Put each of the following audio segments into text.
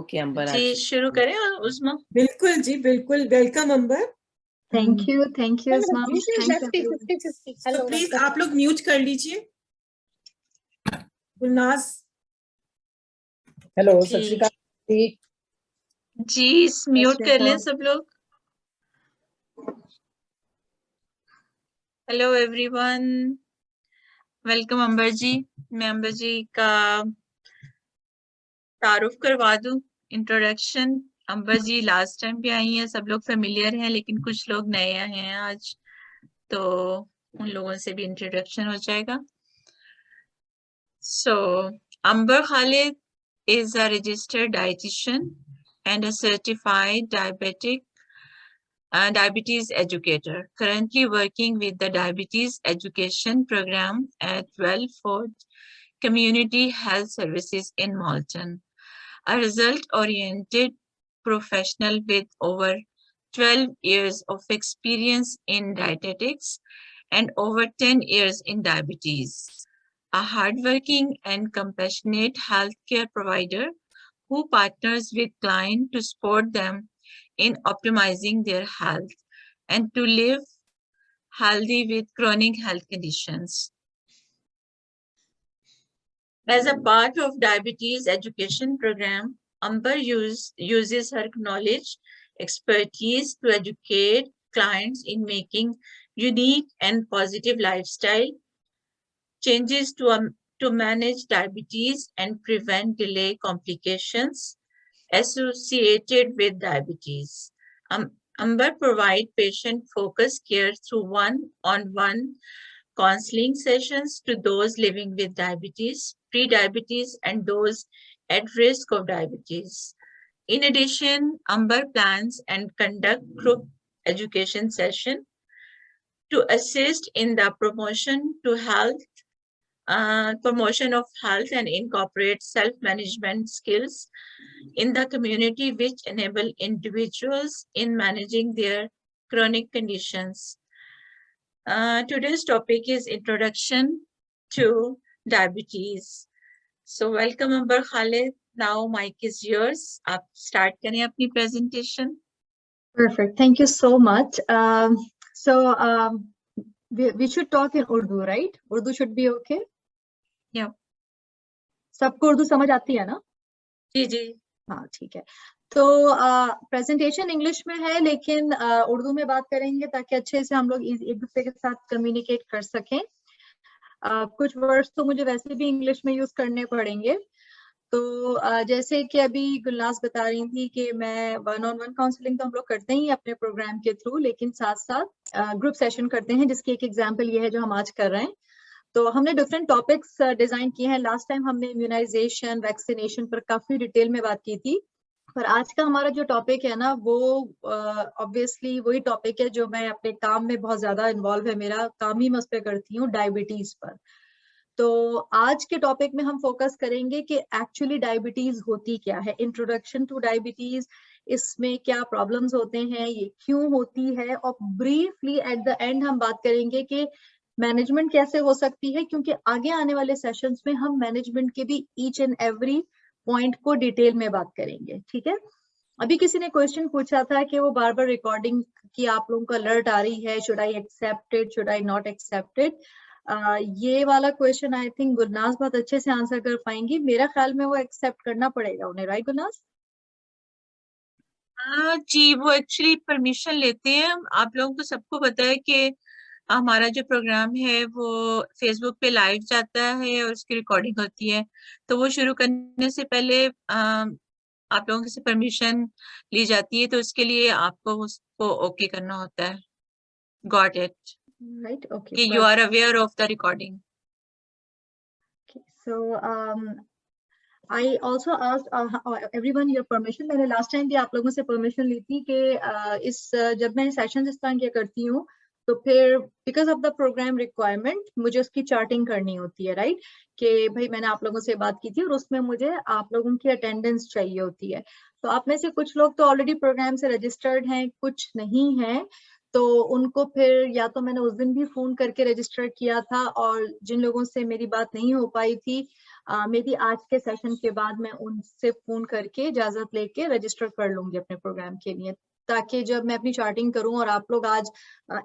Okay अंबर, जी आज शुरू करें उस्मा? बिल्कुल जी, बिल्कुल। Welcome Ambar. Thank you Usma, thank you. तो प्लीज आप लोग म्यूट कर लीजिए। गुलनाज। हेलो, सत श्री अकाल जी, म्यूट कर लें सब लोग। हेलो एवरीवन, वेलकम अंबर जी। मैं अंबर जी का तारुफ करवा दूं, इंट्रोडक्शन। अंबर जी लास्ट टाइम भी आई हैं, सब लोग फेमिलियर हैं, लेकिन कुछ लोग नए हैं आज, तो उन लोगों से भी इंट्रोडक्शन हो जाएगा। So, Amber Khalid is a registered dietitian and a certified diabetes educator, currently working with the diabetes education program at Wellford Community Health Services in Malton, a result-oriented professional with over 12 years of experience in dietetics and over 10 years in diabetes. A hardworking and compassionate healthcare provider who partners with clients to support them in optimizing their health and to live healthy with chronic health conditions. As a part of diabetes education program, Amber uses her knowledge, expertise to educate clients in making unique and positive lifestyle changes to manage diabetes and prevent delay complications associated with diabetes. Amber provides patient-focused care through one-on-one counseling sessions to those living with diabetes, pre-diabetes, and those at risk of diabetes. In addition, Amber plans and conduct group education sessions to assist in the promotion of health and incorporate self-management skills in the community, which enable individuals in managing their chronic conditions. Today's topic is Introduction to Diabetes. So welcome Amber Khalid. Now mic is yours. आप start करें अपनी presentation. Perfect. Thank you so much. We should talk in Urdu, right? Urdu should be okay. Yeah. सबको उर्दू समझ आती है ना? जी जी। हाँ ठीक है। तो प्रेजेंटेशन इंग्लिश में है, लेकिन उर्दू में बात करेंगे ताकि अच्छे से हम लोग एक दूसरे के साथ कम्युनिकेट कर सकें। कुछ वर्ड्स तो मुझे वैसे भी इंग्लिश में यूज करने पड़ेंगे। तो जैसे कि अभी गुलनाज बता रही थी कि मैं वन-ऑन-वन काउंसलिंग तो हम लोग करते ही अपने प्रोग्राम के थ्रू, लेकिन साथ साथ ग्रुप सेशन करते हैं, जिसकी एक एग्जांपल ये है जो हम आज कर रहे हैं। तो हमने डिफरेंट टॉपिक्स डिजाइन किए हैं। लास्ट टाइम हमने इम्यूनाइजेशन, वैक्सीनेशन पर काफी डिटेल में बात की थी, पर आज का हमारा जो टॉपिक है ना, वो ऑब्वियसली वही टॉपिक है जो मैं अपने काम में बहुत ज्यादा इन्वॉल्व है, मेरा काम ही मैं उस पर करती हूँ, डायबिटीज पर। तो आज के टॉपिक में हम फोकस करेंगे कि एक्चुअली डायबिटीज होती क्या है, इंट्रोडक्शन टू डायबिटीज, इसमें क्या प्रॉब्लम्स होते हैं, ये क्यों होती है, और ब्रीफली एट द एंड हम बात करेंगे कि मैनेजमेंट कैसे हो सकती है, क्योंकि आगे आने वाले सेशंस में हम मैनेजमेंट के भी ईच एंड एवरी पॉइंट को डिटेल में बात करेंगे। ठीक है। अभी किसी ने क्वेश्चन पूछा था कि वो बार बार रिकॉर्डिंग की आप लोगों को अलर्ट आ रही है, should I accept it, should I not accept it. ये वाला क्वेश्चन आई थिंक गुलनाज बहुत अच्छे से आंसर कर पाएंगी। मेरा ख्याल में वो एक्सेप्ट करना पड़ेगा उन्हें, राइट गुलनाज? जी, वो एक्चुअली परमिशन लेते हैं। आप लोगों को सबको पता है कि हमारा जो प्रोग्राम है वो फेसबुक पे लाइव जाता है और उसकी रिकॉर्डिंग होती है, तो वो शुरू करने से पहले आप लोगों से परमिशन ली जाती है, तो उसके लिए आपको उसको ओके करना होता है। Got it? Right, okay. कि you are aware of the recording. So I also asked everyone your permission. मैंने लास्ट टाइम भी आप लोगों से परमिशन ली थी कि जब मैं सेशन इस तरह किया करती हूँ, तो फिर because of the program requirement मुझे उसकी चार्टिंग करनी होती है, राइट? कि भाई मैंने आप लोगों से बात की थी और उसमें मुझे आप लोगों की अटेंडेंस चाहिए होती है। तो आप में से कुछ लोग तो ऑलरेडी प्रोग्राम से रजिस्टर्ड हैं, कुछ नहीं है, तो उनको फिर या तो मैंने उस दिन भी फोन करके रजिस्टर किया था, और जिन लोगों से मेरी बात नहीं हो पाई थी मे बी आज के सेशन के बाद मैं उनसे फोन करके इजाजत लेके रजिस्टर कर लूंगी अपने प्रोग्राम के लिए, ताकि जब मैं अपनी चार्टिंग करूं और आप लोग आज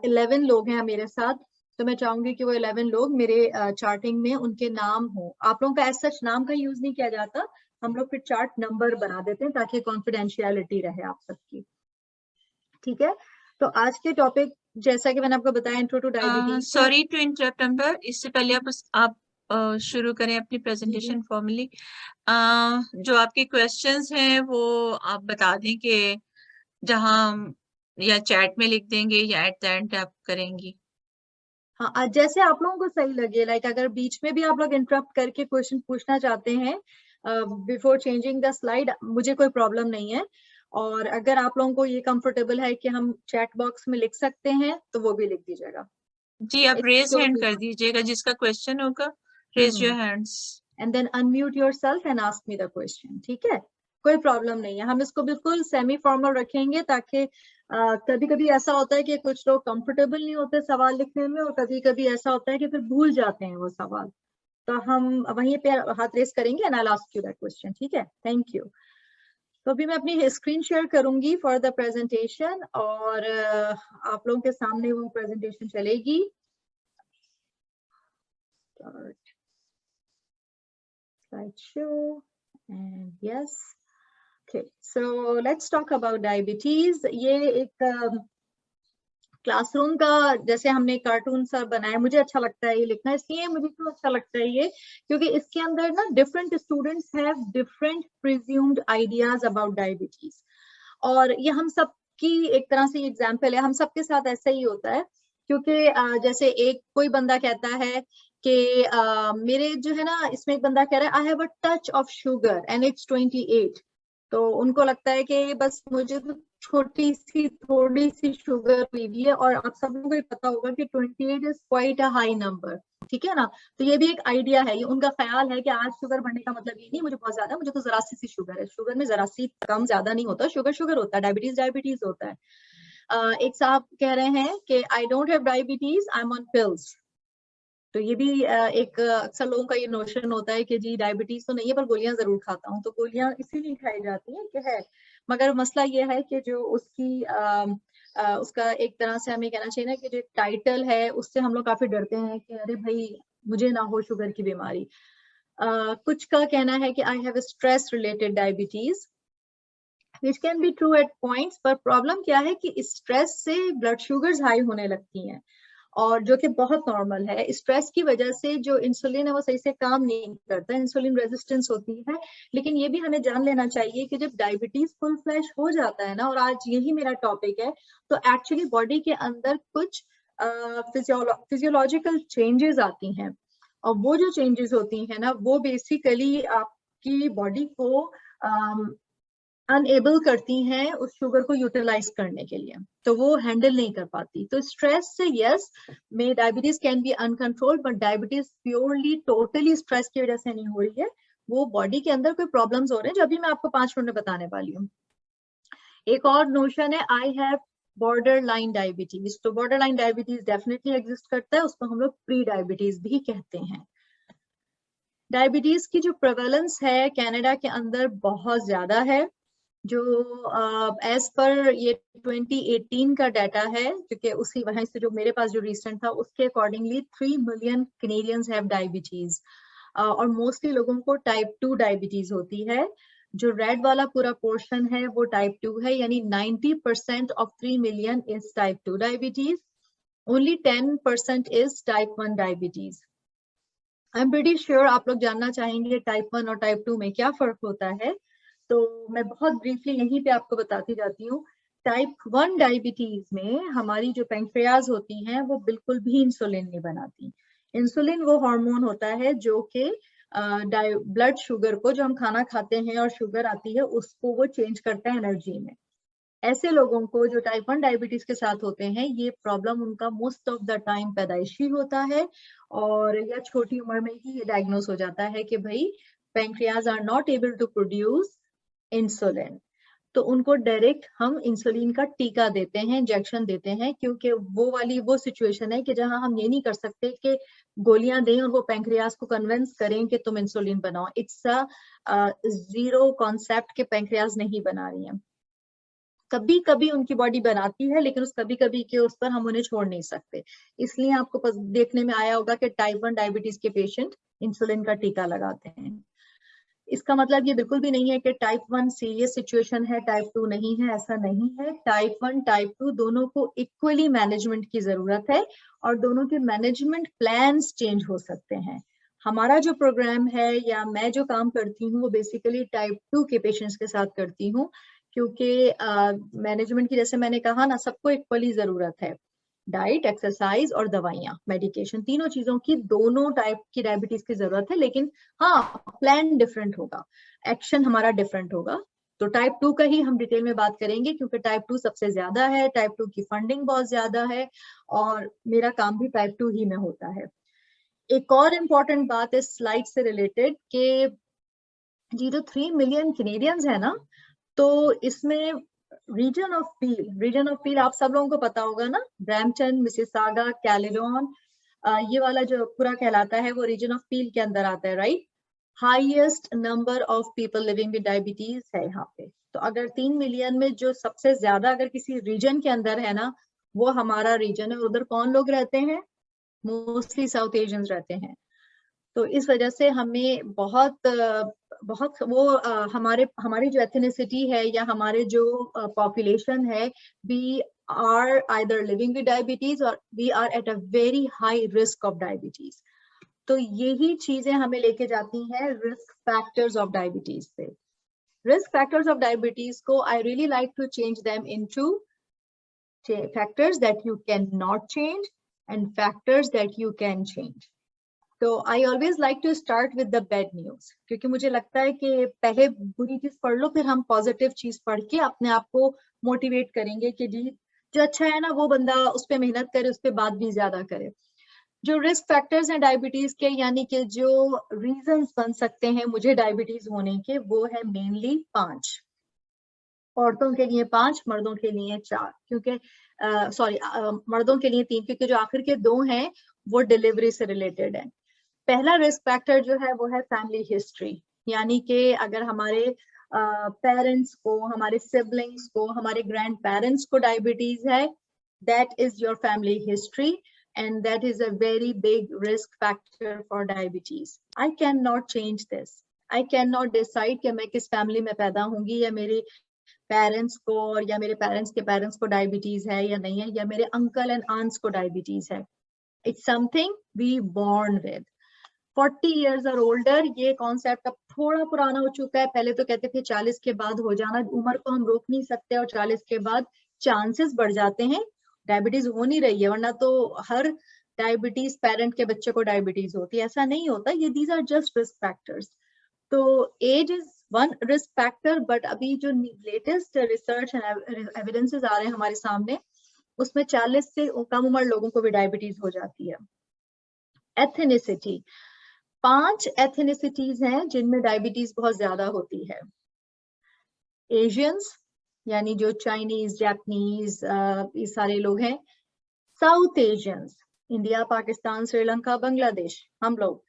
11 लोग हैं मेरे साथ, तो मैं चाहूंगी कि वो 11 लोग मेरे चार्टिंग में उनके नाम हो। आप लोगों का एज सच नाम का यूज नहीं किया जाता, हम लोग फिर चार्ट नंबर बना देते हैं ताकि कॉन्फिडेंशियलिटी रहे आप सबकी। ठीक है, तो आज के टॉपिक जैसा कि मैंने आपको बताया, intro to diabetes. Sorry to interrupt Ambar, इससे पहले आप शुरू करें अपनी प्रेजेंटेशन फॉर्मली। जो आपके क्वेश्चंस हैं वो आप बता दें कि जहां या चैट में लिख देंगे या एट द एंड आप करेंगी। हाँ, जैसे आप लोगों को सही लगे, लाइक अगर बीच में भी आप लोग इंटरप्ट करके क्वेश्चन पूछना चाहते हैं बिफोर चेंजिंग द स्लाइड, मुझे कोई प्रॉब्लम नहीं है। और अगर आप लोगों को ये कंफर्टेबल है कि हम चैट बॉक्स में लिख सकते हैं तो वो भी लिख दीजिएगा। जी, आप रेज हैंड कर दीजिएगा, जिसका क्वेश्चन होगा raise your hands and then unmute yourself and ask me the question. ठीक है, कोई प्रॉब्लम नहीं है, हम इसको बिल्कुल सेमी फॉर्मल रखेंगे ताकि कभी कभी ऐसा होता है कि कुछ लोग कंफर्टेबल नहीं होते सवाल लिखने में, और कभी कभी ऐसा होता है कि फिर भूल जाते हैं वो सवाल, तो हम वहीं पे हाथ रेस करेंगे and I will ask you that question. ठीक है, थैंक यू। तो अभी मैं अपनी स्क्रीन शेयर करूंगी फॉर द प्रेजेंटेशन, और आप लोगों के सामने वो प्रेजेंटेशन चलेगी। Slideshow, and yes, okay, so let's talk about diabetes. ये एक क्लासरूम का जैसे हमने कार्टून सा बनाया, मुझे अच्छा लगता है ये लिखना, इसलिए मुझे क्यों अच्छा लगता है ये, क्योंकि इसके अंदर ना different students have different presumed ideas about diabetes, और ये हम सब की एक तरह से एग्जाम्पल है, हम सबके साथ ऐसा ही होता है। क्योंकि जैसे एक कोई बंदा कहता है कि मेरे जो है ना, इसमें एक बंदा कह रहा है I have a touch of sugar and it's 28, तो उनको लगता है कि बस मुझे तो छोटी सी थोड़ी सी शुगर हुई हुई है, और आप सब लोगों को पता होगा कि 28 is quite a high number. ठीक है ना, तो ये भी एक आइडिया है, ये उनका ख्याल है कि आज शुगर बढ़ने का मतलब ये नहीं मुझे बहुत ज्यादा, मुझे तो जरा सी शुगर है। शुगर में जरा सी कम ज्यादा नहीं होता, शुगर शुगर होता है, डायबिटीज डायबिटीज होता है। एक साहब कह रहे हैं कि I don't have diabetes, I am on pills. तो ये भी एक अक्सर लोगों का ये नोशन होता है कि जी डायबिटीज तो नहीं है पर गोलियां जरूर खाता हूँ, तो गोलियां इसीलिए खाई जाती हैं कि है, मगर मसला ये है कि जो उसकी उसका एक तरह से हमें कहना चाहिए ना कि जो टाइटल है उससे हम लोग काफी डरते हैं कि अरे भाई मुझे ना हो शुगर की बीमारी। कुछ का कहना है कि I have stress related diabetes, which can be true eight points, पर प्रॉब्लम क्या है कि स्ट्रेस से ब्लड शुगर्स हाई होने लगती हैं, और जो कि बहुत नॉर्मल है। स्ट्रेस की वजह से जो इंसुलिन है वो सही से काम नहीं करता, इंसुलिन रेजिस्टेंस होती है। लेकिन ये भी हमें जान लेना चाहिए कि जब डायबिटीज फुल फ्लैश हो जाता है ना, और आज यही मेरा टॉपिक है, तो एक्चुअली बॉडी के अंदर कुछ फिजियोलॉजिकल चेंजेस आती हैं, और वो जो चेंजेस होती हैं ना, वो बेसिकली आपकी बॉडी को अनएबल करती हैं उस शुगर को यूटिलाइज करने के लिए, तो वो हैंडल नहीं कर पाती। तो स्ट्रेस से यस में diabetes can be uncontrolled, but diabetes purely totally stress की वजह से नहीं हो रही है, वो बॉडी के अंदर कोई प्रॉब्लम्स हो रहे हैं जो अभी मैं आपको 5 मिनट में बताने वाली हूँ। एक और नोशन है I have borderline diabetes, तो borderline diabetes definitely exist करता है, उसको हम लोग प्री डायबिटीज भी कहते हैं। डायबिटीज की जो प्रेवलेंस है कनाडा के अंदर बहुत ज्यादा है, जो एज पर ये 2018 का डाटा है, क्योंकि उसी वहीं से जो मेरे पास जो रिसेंट था उसके accordingly 3 million Canadians have diabetes, और मोस्टली लोगों को टाइप 2 डायबिटीज होती है। जो रेड वाला पूरा पोर्शन है वो टाइप 2 है, यानी 90% of 3 million is type 2 diabetes, only 10% is type 1 diabetes. I am pretty sure आप लोग जानना चाहेंगे टाइप 1 और टाइप 2 में क्या फर्क होता है, तो मैं बहुत ब्रीफली यहीं पे आपको बताती जाती हूँ। टाइप 1 डायबिटीज में हमारी जो पैंक्रियाज होती हैं वो बिल्कुल भी इंसुलिन नहीं बनाती। इंसुलिन वो हार्मोन होता है जो कि ब्लड शुगर को, जो हम खाना खाते हैं और शुगर आती है उसको वो चेंज करता है एनर्जी में। ऐसे लोगों को जो टाइप 1 डायबिटीज के साथ होते हैं ये प्रॉब्लम उनका मोस्ट ऑफ द टाइम पैदाइशी होता है, और या छोटी उम्र में ही ये डायग्नोस हो जाता है कि भाई pancreas are not able to produce insulin. तो उनको डायरेक्ट हम इंसुलिन का टीका देते हैं, इंजेक्शन देते हैं, क्योंकि वो सिचुएशन है कि जहां हम ये नहीं कर सकते कि गोलियां दें और वो पैंक्रियास को कन्विंस करें कि तुम इंसुलिन बनाओ। इट्स अ जीरो कॉन्सेप्ट के पैंक्रियास नहीं बना रही हैं। कभी कभी उनकी बॉडी बनाती है, लेकिन उस कभी कभी के उस पर हम उन्हें छोड़ नहीं सकते। इसलिए आपको देखने में आया होगा कि टाइप 1 डायबिटीज के पेशेंट इंसुलिन का टीका लगाते हैं। इसका मतलब ये बिल्कुल भी नहीं है कि टाइप 1 सीरियस सिचुएशन है, टाइप 2 नहीं है, ऐसा नहीं है। टाइप 1 टाइप 2 दोनों को इक्वली मैनेजमेंट की जरूरत है और दोनों के मैनेजमेंट प्लान्स चेंज हो सकते हैं। हमारा जो प्रोग्राम है या मैं जो काम करती हूँ वो बेसिकली टाइप 2 के पेशेंट्स के साथ करती हूँ, क्योंकि मैनेजमेंट की, जैसे मैंने कहा ना, सबको इक्वली जरूरत है। डाइट, एक्सरसाइज और दवाइयाँ, मेडिकेशन, तीनों चीजों की दोनों टाइप की डायबिटीज की जरूरत है। लेकिन हाँ, प्लान डिफरेंट होगा, एक्शन हमारा डिफरेंट होगा। तो टाइप 2 का ही हम डिटेल में बात करेंगे, क्योंकि टाइप 2 सबसे ज्यादा है, टाइप 2 की फंडिंग बहुत ज्यादा है और मेरा काम भी टाइप 2 ही में होता है। एक और इम्पोर्टेंट बात इस स्लाइड से रिलेटेड कि जी जो 3 मिलियन कैनेडियंस है ना, तो इसमें रीजन ऑफ पील आप सब लोगों को पता होगा ना, ब्रैम्पटन, मिसिसागा, कैलेडोन, ये वाला जो पूरा कहलाता है वो रीजन ऑफ पील के अंदर आता है, right. Highest number of people living with diabetes है यहाँ पे। तो अगर 3 मिलियन में जो सबसे ज्यादा अगर किसी रीजन के अंदर है ना, वो हमारा रीजन है। उधर कौन लोग रहते हैं? मोस्टली साउथ एशियंस रहते हैं। तो इस वजह से हमें बहुत वो हमारी जो एथनिसिटी है या हमारे जो पॉपुलेशन है, we are either living with diabetes और we are at a very high risk of diabetes. तो यही चीजें हमें लेके जाती हैं रिस्क फैक्टर्स ऑफ डायबिटीज पे। रिस्क फैक्टर्स ऑफ डायबिटीज को I really like to change them into factors that you can not change and factors that you can change. तो I always like to start with the bad news, क्योंकि मुझे लगता है कि पहले बुरी चीज पढ़ लो, फिर हम पॉजिटिव चीज पढ़ के अपने आप को मोटिवेट करेंगे कि जी जो अच्छा है ना वो बंदा उस पर मेहनत करे, उस पर बात भी ज्यादा करे। जो रिस्क फैक्टर्स हैं डायबिटीज के, यानी कि जो रीजंस बन सकते हैं मुझे डायबिटीज होने के, वो है मेनली 5। औरतों के लिए 5, मर्दों के लिए 4, क्योंकि सॉरी मर्दों के लिए 3, क्योंकि जो आखिर के 2 हैं वो डिलीवरी से रिलेटेड है। पहला रिस्क फैक्टर जो है वो है फैमिली हिस्ट्री, यानी कि अगर हमारे पेरेंट्स को, हमारे सिबलिंग्स को, हमारे ग्रैंड पेरेंट्स को डायबिटीज है, that is your family history and that is a very big risk factor for diabetes. I can not change this. I can not decide कि मैं किस फैमिली में पैदा होंगी, या मेरे पेरेंट्स को या मेरे पेरेंट्स के पेरेंट्स को डायबिटीज है या नहीं है, या मेरे अंकल एंड आंट्स को डायबिटीज है। It's something we born with. 40 years और ओल्डर, ये कॉन्सेप्ट अब थोड़ा पुराना हो चुका है। पहले तो कहते थे 40 के बाद हो जाना, उम्र को हम रोक नहीं सकते और 40 के बाद चांसेस बढ़ जाते हैं, डायबिटीज हो नहीं रही है, वरना तो हर डायबिटीज पेरेंट के बच्चे को डायबिटीज होती है, ऐसा नहीं होता। ये these are just risk factors. तो age is one risk factor, but अभी जो लेटेस्ट रिसर्च एंड एविडेंसेस आ रहे हैं हमारे सामने, उसमें 40 से कम उम्र लोगों को भी डायबिटीज हो जाती है। एथनिसिटी, 5 एथनिसिटीज हैं जिनमें डायबिटीज बहुत ज्यादा होती है। एशियंस, यानी जो चाइनीज, जापानीज, ये सारे लोग हैं। South Asians, India, Pakistan, Sri Lanka, Bangladesh, हम लोग।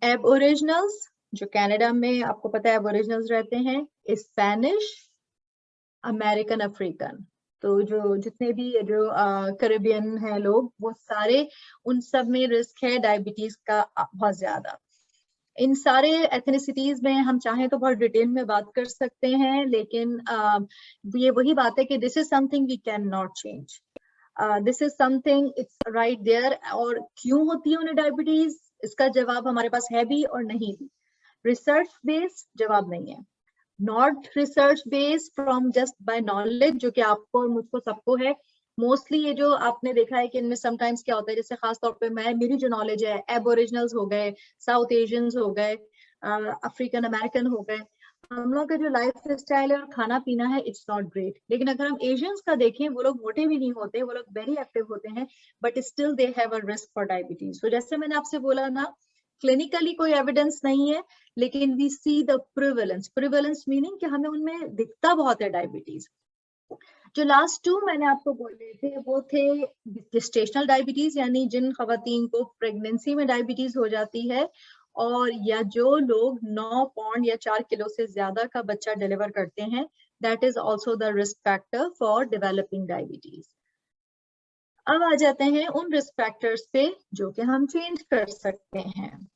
एबोरिजिनल्स, जो कनाडा में आपको पता है एबोरिजिनल्स रहते हैं। स्पेनिश, अमेरिकन, अफ्रीकन, तो जो जितने भी जो कैरिबियन है लोग, वो सारे, उन सब में रिस्क है डायबिटीज का बहुत ज्यादा। इन सारे एथनिसिटीज में हम चाहें तो बहुत डिटेल में बात कर सकते हैं, लेकिन ये वही बात है कि this is something we can not change, this is something it's right there. और क्यों होती है उन्हें डायबिटीज, इसका जवाब हमारे पास है भी और नहीं भी। रिसर्च बेस्ड जवाब नहीं है, not research based from just by knowledge, जो कि आपको और मुझको सबको है। मोस्टली ये जो आपने देखा है कि इनमें समटाइम्स क्या होता है, जैसे खास तौर पे मेरी जो नॉलेज है, एबोरिजिनल्स हो गए, साउथ एशियंस हो गए, अफ्रीकन अमेरिकन हो गए, हम लोग का जो लाइफ स्टाइल है और खाना पीना है, इट्स नॉट ग्रेट। लेकिन अगर हम एशियंस का देखें, वो लोग मोटे भी नहीं होते, वो लोग वेरी एक्टिव होते हैं, but still they have a risk for diabetes. तो जैसे मैंने आपसे बोला ना क्लिनिकली कोई एविडेंस नहीं है, लेकिन we see the prevalence meaning कि हमें उनमें दिखता बहुत है डायबिटीज। जो लास्ट 2 मैंने आपको बोले थे वो थे जेस्टेशनल डायबिटीज, यानी जिन खवातीन को प्रेगनेंसी में डायबिटीज हो जाती है, और या जो लोग 9 पाउंड या 4 किलो से ज्यादा का बच्चा डिलीवर करते हैं, that is also the risk factor for developing diabetes. अब आ जाते हैं उन रिस्क फैक्टर्स पे जो कि हम चेंज कर सकते हैं,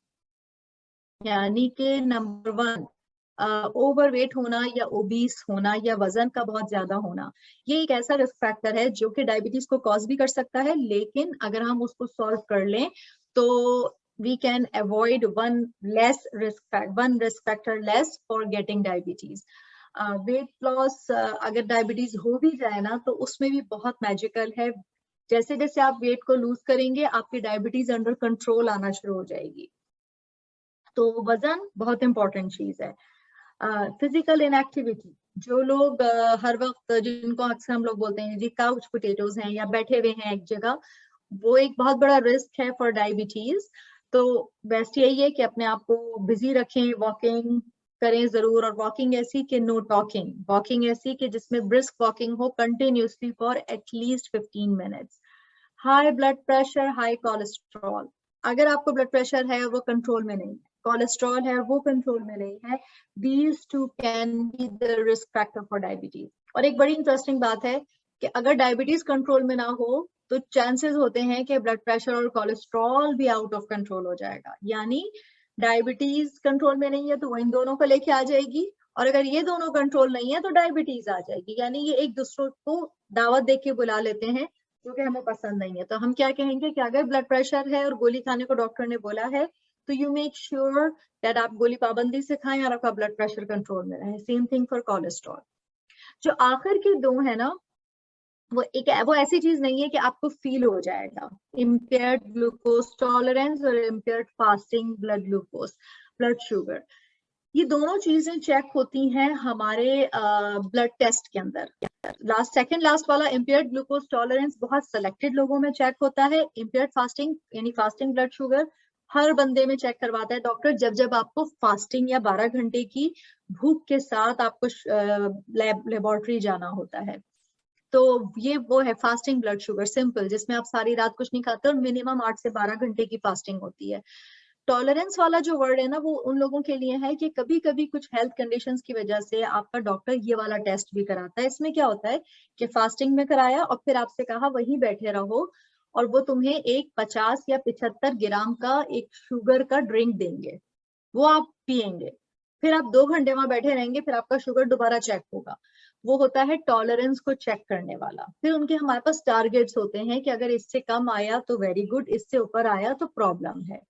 यानी कि नंबर 1 ओवरवेट होना या ओबीस होना या वजन का बहुत ज्यादा होना। ये एक ऐसा रिस्क फैक्टर है जो कि डायबिटीज को कॉज भी कर सकता है, लेकिन अगर हम उसको सॉल्व कर लें तो we can avoid one risk factor less for getting diabetes. Weight loss अगर डायबिटीज हो भी जाए ना तो उसमें भी बहुत मैजिकल है। जैसे जैसे आप वेट को लूज करेंगे आपकी डायबिटीज अंडर कंट्रोल आना शुरू हो जाएगी। तो वजन बहुत इंपॉर्टेंट चीज है। फिजिकल इनएक्टिविटी, जो लोग हर वक्त, जिनको अक्सर हम लोग बोलते हैं जी काउच पोटैटोज हैं या बैठे हुए हैं एक जगह, वो एक बहुत बड़ा रिस्क है फॉर डायबिटीज। तो बेस्ट यही है कि अपने आप को बिजी रखें, वॉकिंग करें जरूर, और वॉकिंग ऐसी कि नो टॉकिंग, वॉकिंग ऐसी कि जिसमें ब्रिस्क वॉकिंग हो continuously for at least 15 minutes. High blood pressure, high cholesterol, अगर आपको ब्लड प्रेशर है वो कंट्रोल में नहीं है, कोलेस्ट्रॉल है वो कंट्रोल में नहीं है, these two can be the risk factor for diabetes। और एक बड़ी इंटरेस्टिंग बात है कि अगर डायबिटीज कंट्रोल में ना हो तो चांसेस होते हैं कि ब्लड प्रेशर और कोलेस्ट्रॉल भी आउट ऑफ कंट्रोल हो जाएगा। यानी डायबिटीज कंट्रोल में नहीं है तो वो इन दोनों को लेके आ जाएगी, और अगर ये दोनों कंट्रोल नहीं है तो डायबिटीज आ जाएगी। यानी ये एक दूसरे को दावत दे के बुला लेते हैं, जो कि हमें पसंद नहीं है। तो हम क्या कहेंगे कि अगर ब्लड प्रेशर है और गोली खाने को डॉक्टर ने बोला है तो यू मेक श्योर दैट आप गोली पाबंदी से खाएं और आपका ब्लड प्रेशर कंट्रोल में रहे। Same thing for cholesterol. जो आखिर के 2 है ना, वो ऐसी चीज नहीं है कि आपको फील हो जाएगा, इम्पेयर्ड ग्लूकोज टॉलरेंस और इम्पेयर्ड फास्टिंग ब्लड शुगर। ये दोनों चीजें चेक होती हैं हमारे ब्लड टेस्ट के अंदर। सेकंड लास्ट वाला इम्पेयर्ड ग्लूकोज टॉलरेंस बहुत सेलेक्टेड लोगों में चेक होता है। इम्पेयर्ड फास्टिंग यानी फास्टिंग ब्लड शुगर हर बंदे में चेक करवाता है डॉक्टर, जब आपको फास्टिंग या 12 घंटे की भूख के साथ आपको लेबोरेटरी जाना होता है। तो ये वो है फास्टिंग ब्लड शुगर सिंपल, जिसमें आप सारी रात कुछ नहीं खाते और मिनिमम 8 से 12 घंटे की फास्टिंग होती है। टॉलरेंस वाला जो वर्ड है ना, वो उन लोगों के लिए है कि कभी कभी कुछ हेल्थ कंडीशंस की वजह से आपका डॉक्टर ये वाला टेस्ट भी कराता है। इसमें क्या होता है कि फास्टिंग में कराया और फिर आपसे कहा वहीं बैठे रहो, और वो तुम्हें एक 50 या 75 ग्राम का एक शुगर का ड्रिंक देंगे, वो आप पियेंगे, फिर आप 2 घंटे वहां बैठे रहेंगे, फिर आपका शुगर दोबारा चेक होगा। वो होता है टॉलरेंस को चेक करने वाला। फिर उनके हमारे पास टारगेट्स होते हैं कि अगर इससे कम आया तो वेरी गुड, इससे ऊपर आया तो प्रॉब्लम है।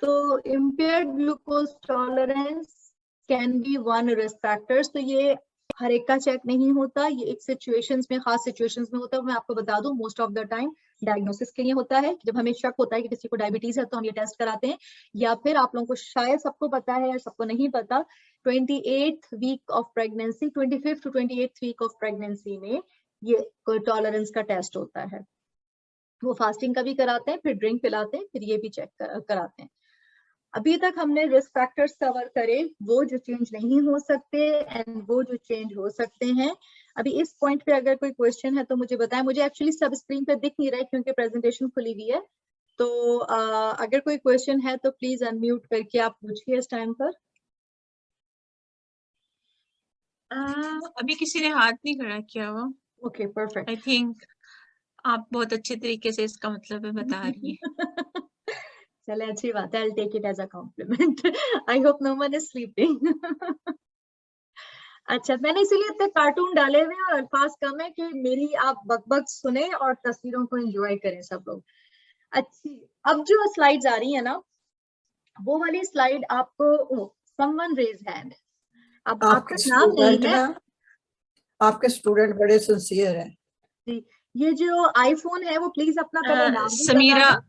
तो impaired glucose tolerance can be one risk factors. तो ये हर एक का चेक नहीं होता, ये एक सिचुएशंस में, खास सिचुएशंस में होता है। मैं आपको बता दूं, most of the time diagnosis के लिए होता है। जब हमें शक होता है कि किसी को डायबिटीज है तो हम ये टेस्ट कराते हैं। या फिर आप लोगों को शायद सबको पता है या सबको नहीं पता, 28th week of pregnancy, 25th to 28th week of pregnancy में ये टॉलरेंस का टेस्ट होता है। वो फास्टिंग का भी कराते हैं, फिर ड्रिंक पिलाते हैं, फिर ये भी चेक कराते हैं। अभी तक हमने रिस्क फैक्टर्स कवर करे, वो जो चेंज नहीं हो सकते एंड वो जो चेंज हो सकते हैं। अभी इस पॉइंट पे अगर कोई क्वेश्चन है तो मुझे बताएं। मुझे एक्चुअली सब स्क्रीन पे दिख नहीं रहा है क्योंकि प्रेजेंटेशन खुली हुई है। तो अगर कोई क्वेश्चन है तो प्लीज अनम्यूट करके आप पूछिए इस टाइम पर। अभी किसी ने हाथ नहीं खड़ा किया हुआ। Okay perfect. आई थिंक आप बहुत अच्छे तरीके से इसका मतलब है बता रही हैं। चले अच्छी बात है, I'll take it as a compliment. I hope no one is sleeping. अच्छा, मैंने इसीलिए इतने कार्टून डाले हुए और अल्फाज कम है कि मेरी आप बकबक सुने और तस्वीरों को एंजॉय करें सब लोग। अच्छी, अब जो स्लाइड्स आ रही है ना, वो वाली स्लाइड आपको समवन रेज हैंड। अब आपका नाम नहीं है, आपके स्टूडेंट बड़े सिंसियर हैं। जी, ये जो आईफोन है वो प्लीज अपना पहले नाम भी समीरा, बता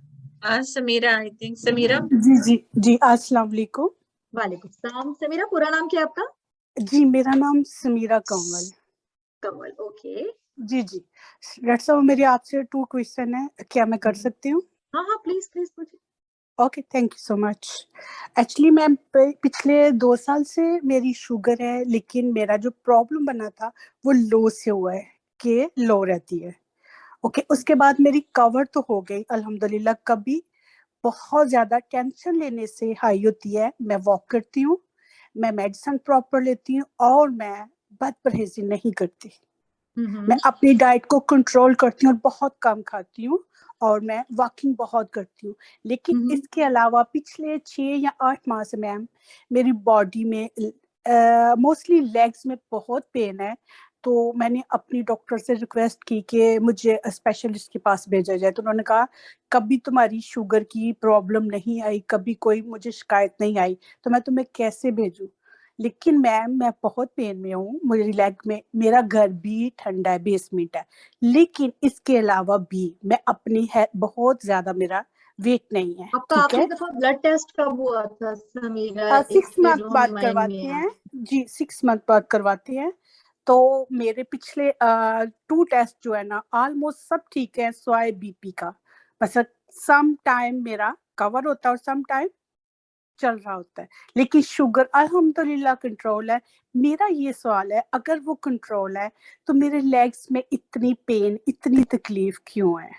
दें। Sameera, I think Sameera. जी जी जी, अस्सलाम वालेकुम। वालेकुम सलाम। समीरा, पूरा नाम क्या है आपका? जी, मेरा नाम समीरा कंवल। कंवल, ओके। जी जी, डॉक्टर साहब मेरे आपसे 2 क्वेश्चन है, क्या मैं कर सकती हूँ? हाँ हाँ, प्लीज प्लीज पूछिए। Okay, thank you so much. Actually ma'am पिछले 2 साल से मेरी शुगर है, लेकिन मेरा जो प्रॉब्लम बना था वो लो से हुआ है कि लो रहती है। ओके, उसके बाद मेरी कवर तो हो गई अल्हम्दुलिल्लाह। कभी बहुत ज़्यादा टेंशन लेने से हाई होती है। मैं वॉक करती हूँ, मैं मेडिसिन प्रॉपर लेती हूँ और मैं बद परहेज़ी नहीं करती। मैं अपनी डाइट को कंट्रोल करती हूँ और बहुत कम खाती हूँ और मैं वॉकिंग बहुत करती हूँ। लेकिन इसके अलावा पिछले 6 या 8 माह से मैम मेरी बॉडी में मोस्टली लेग्स में बहुत पेन है। तो मैंने अपनी डॉक्टर से रिक्वेस्ट की कि मुझे स्पेशलिस्ट के पास भेजा जाए। तो उन्होंने कहा कभी तुम्हारी शुगर की प्रॉब्लम नहीं आई, कभी कोई मुझे शिकायत नहीं आई, तो मैं तुम्हें कैसे भेजूं। लेकिन मैम मैं बहुत पेन में हूँ, मेरी लेग में, मेरा घर भी ठंडा है, बेसमेंट है, लेकिन इसके अलावा भी मैं अपनी है बहुत ज्यादा मेरा वेट नहीं है। आपका ठीक आखिरी है, दफा ब्लड टेस्ट कब हुआ था समीरा? 6 मंथ जो बाद हमें माइंड में करवाते है। हैं जी, 6 मंथ बाद करवाते हैं। तो मेरे पिछले 2 टेस्ट जो है ना ऑलमोस्ट सब ठीक है, स्वाय बीपी का। बस सम टाइम मेरा कवर होता है और सम टाइम चल रहा होता है, लेकिन शुगर अल्हम्दुलिल्लाह कंट्रोल है। मेरा ये सवाल है, अगर वो कंट्रोल है तो मेरे लेग्स में इतनी पेन, इतनी तकलीफ क्यों है?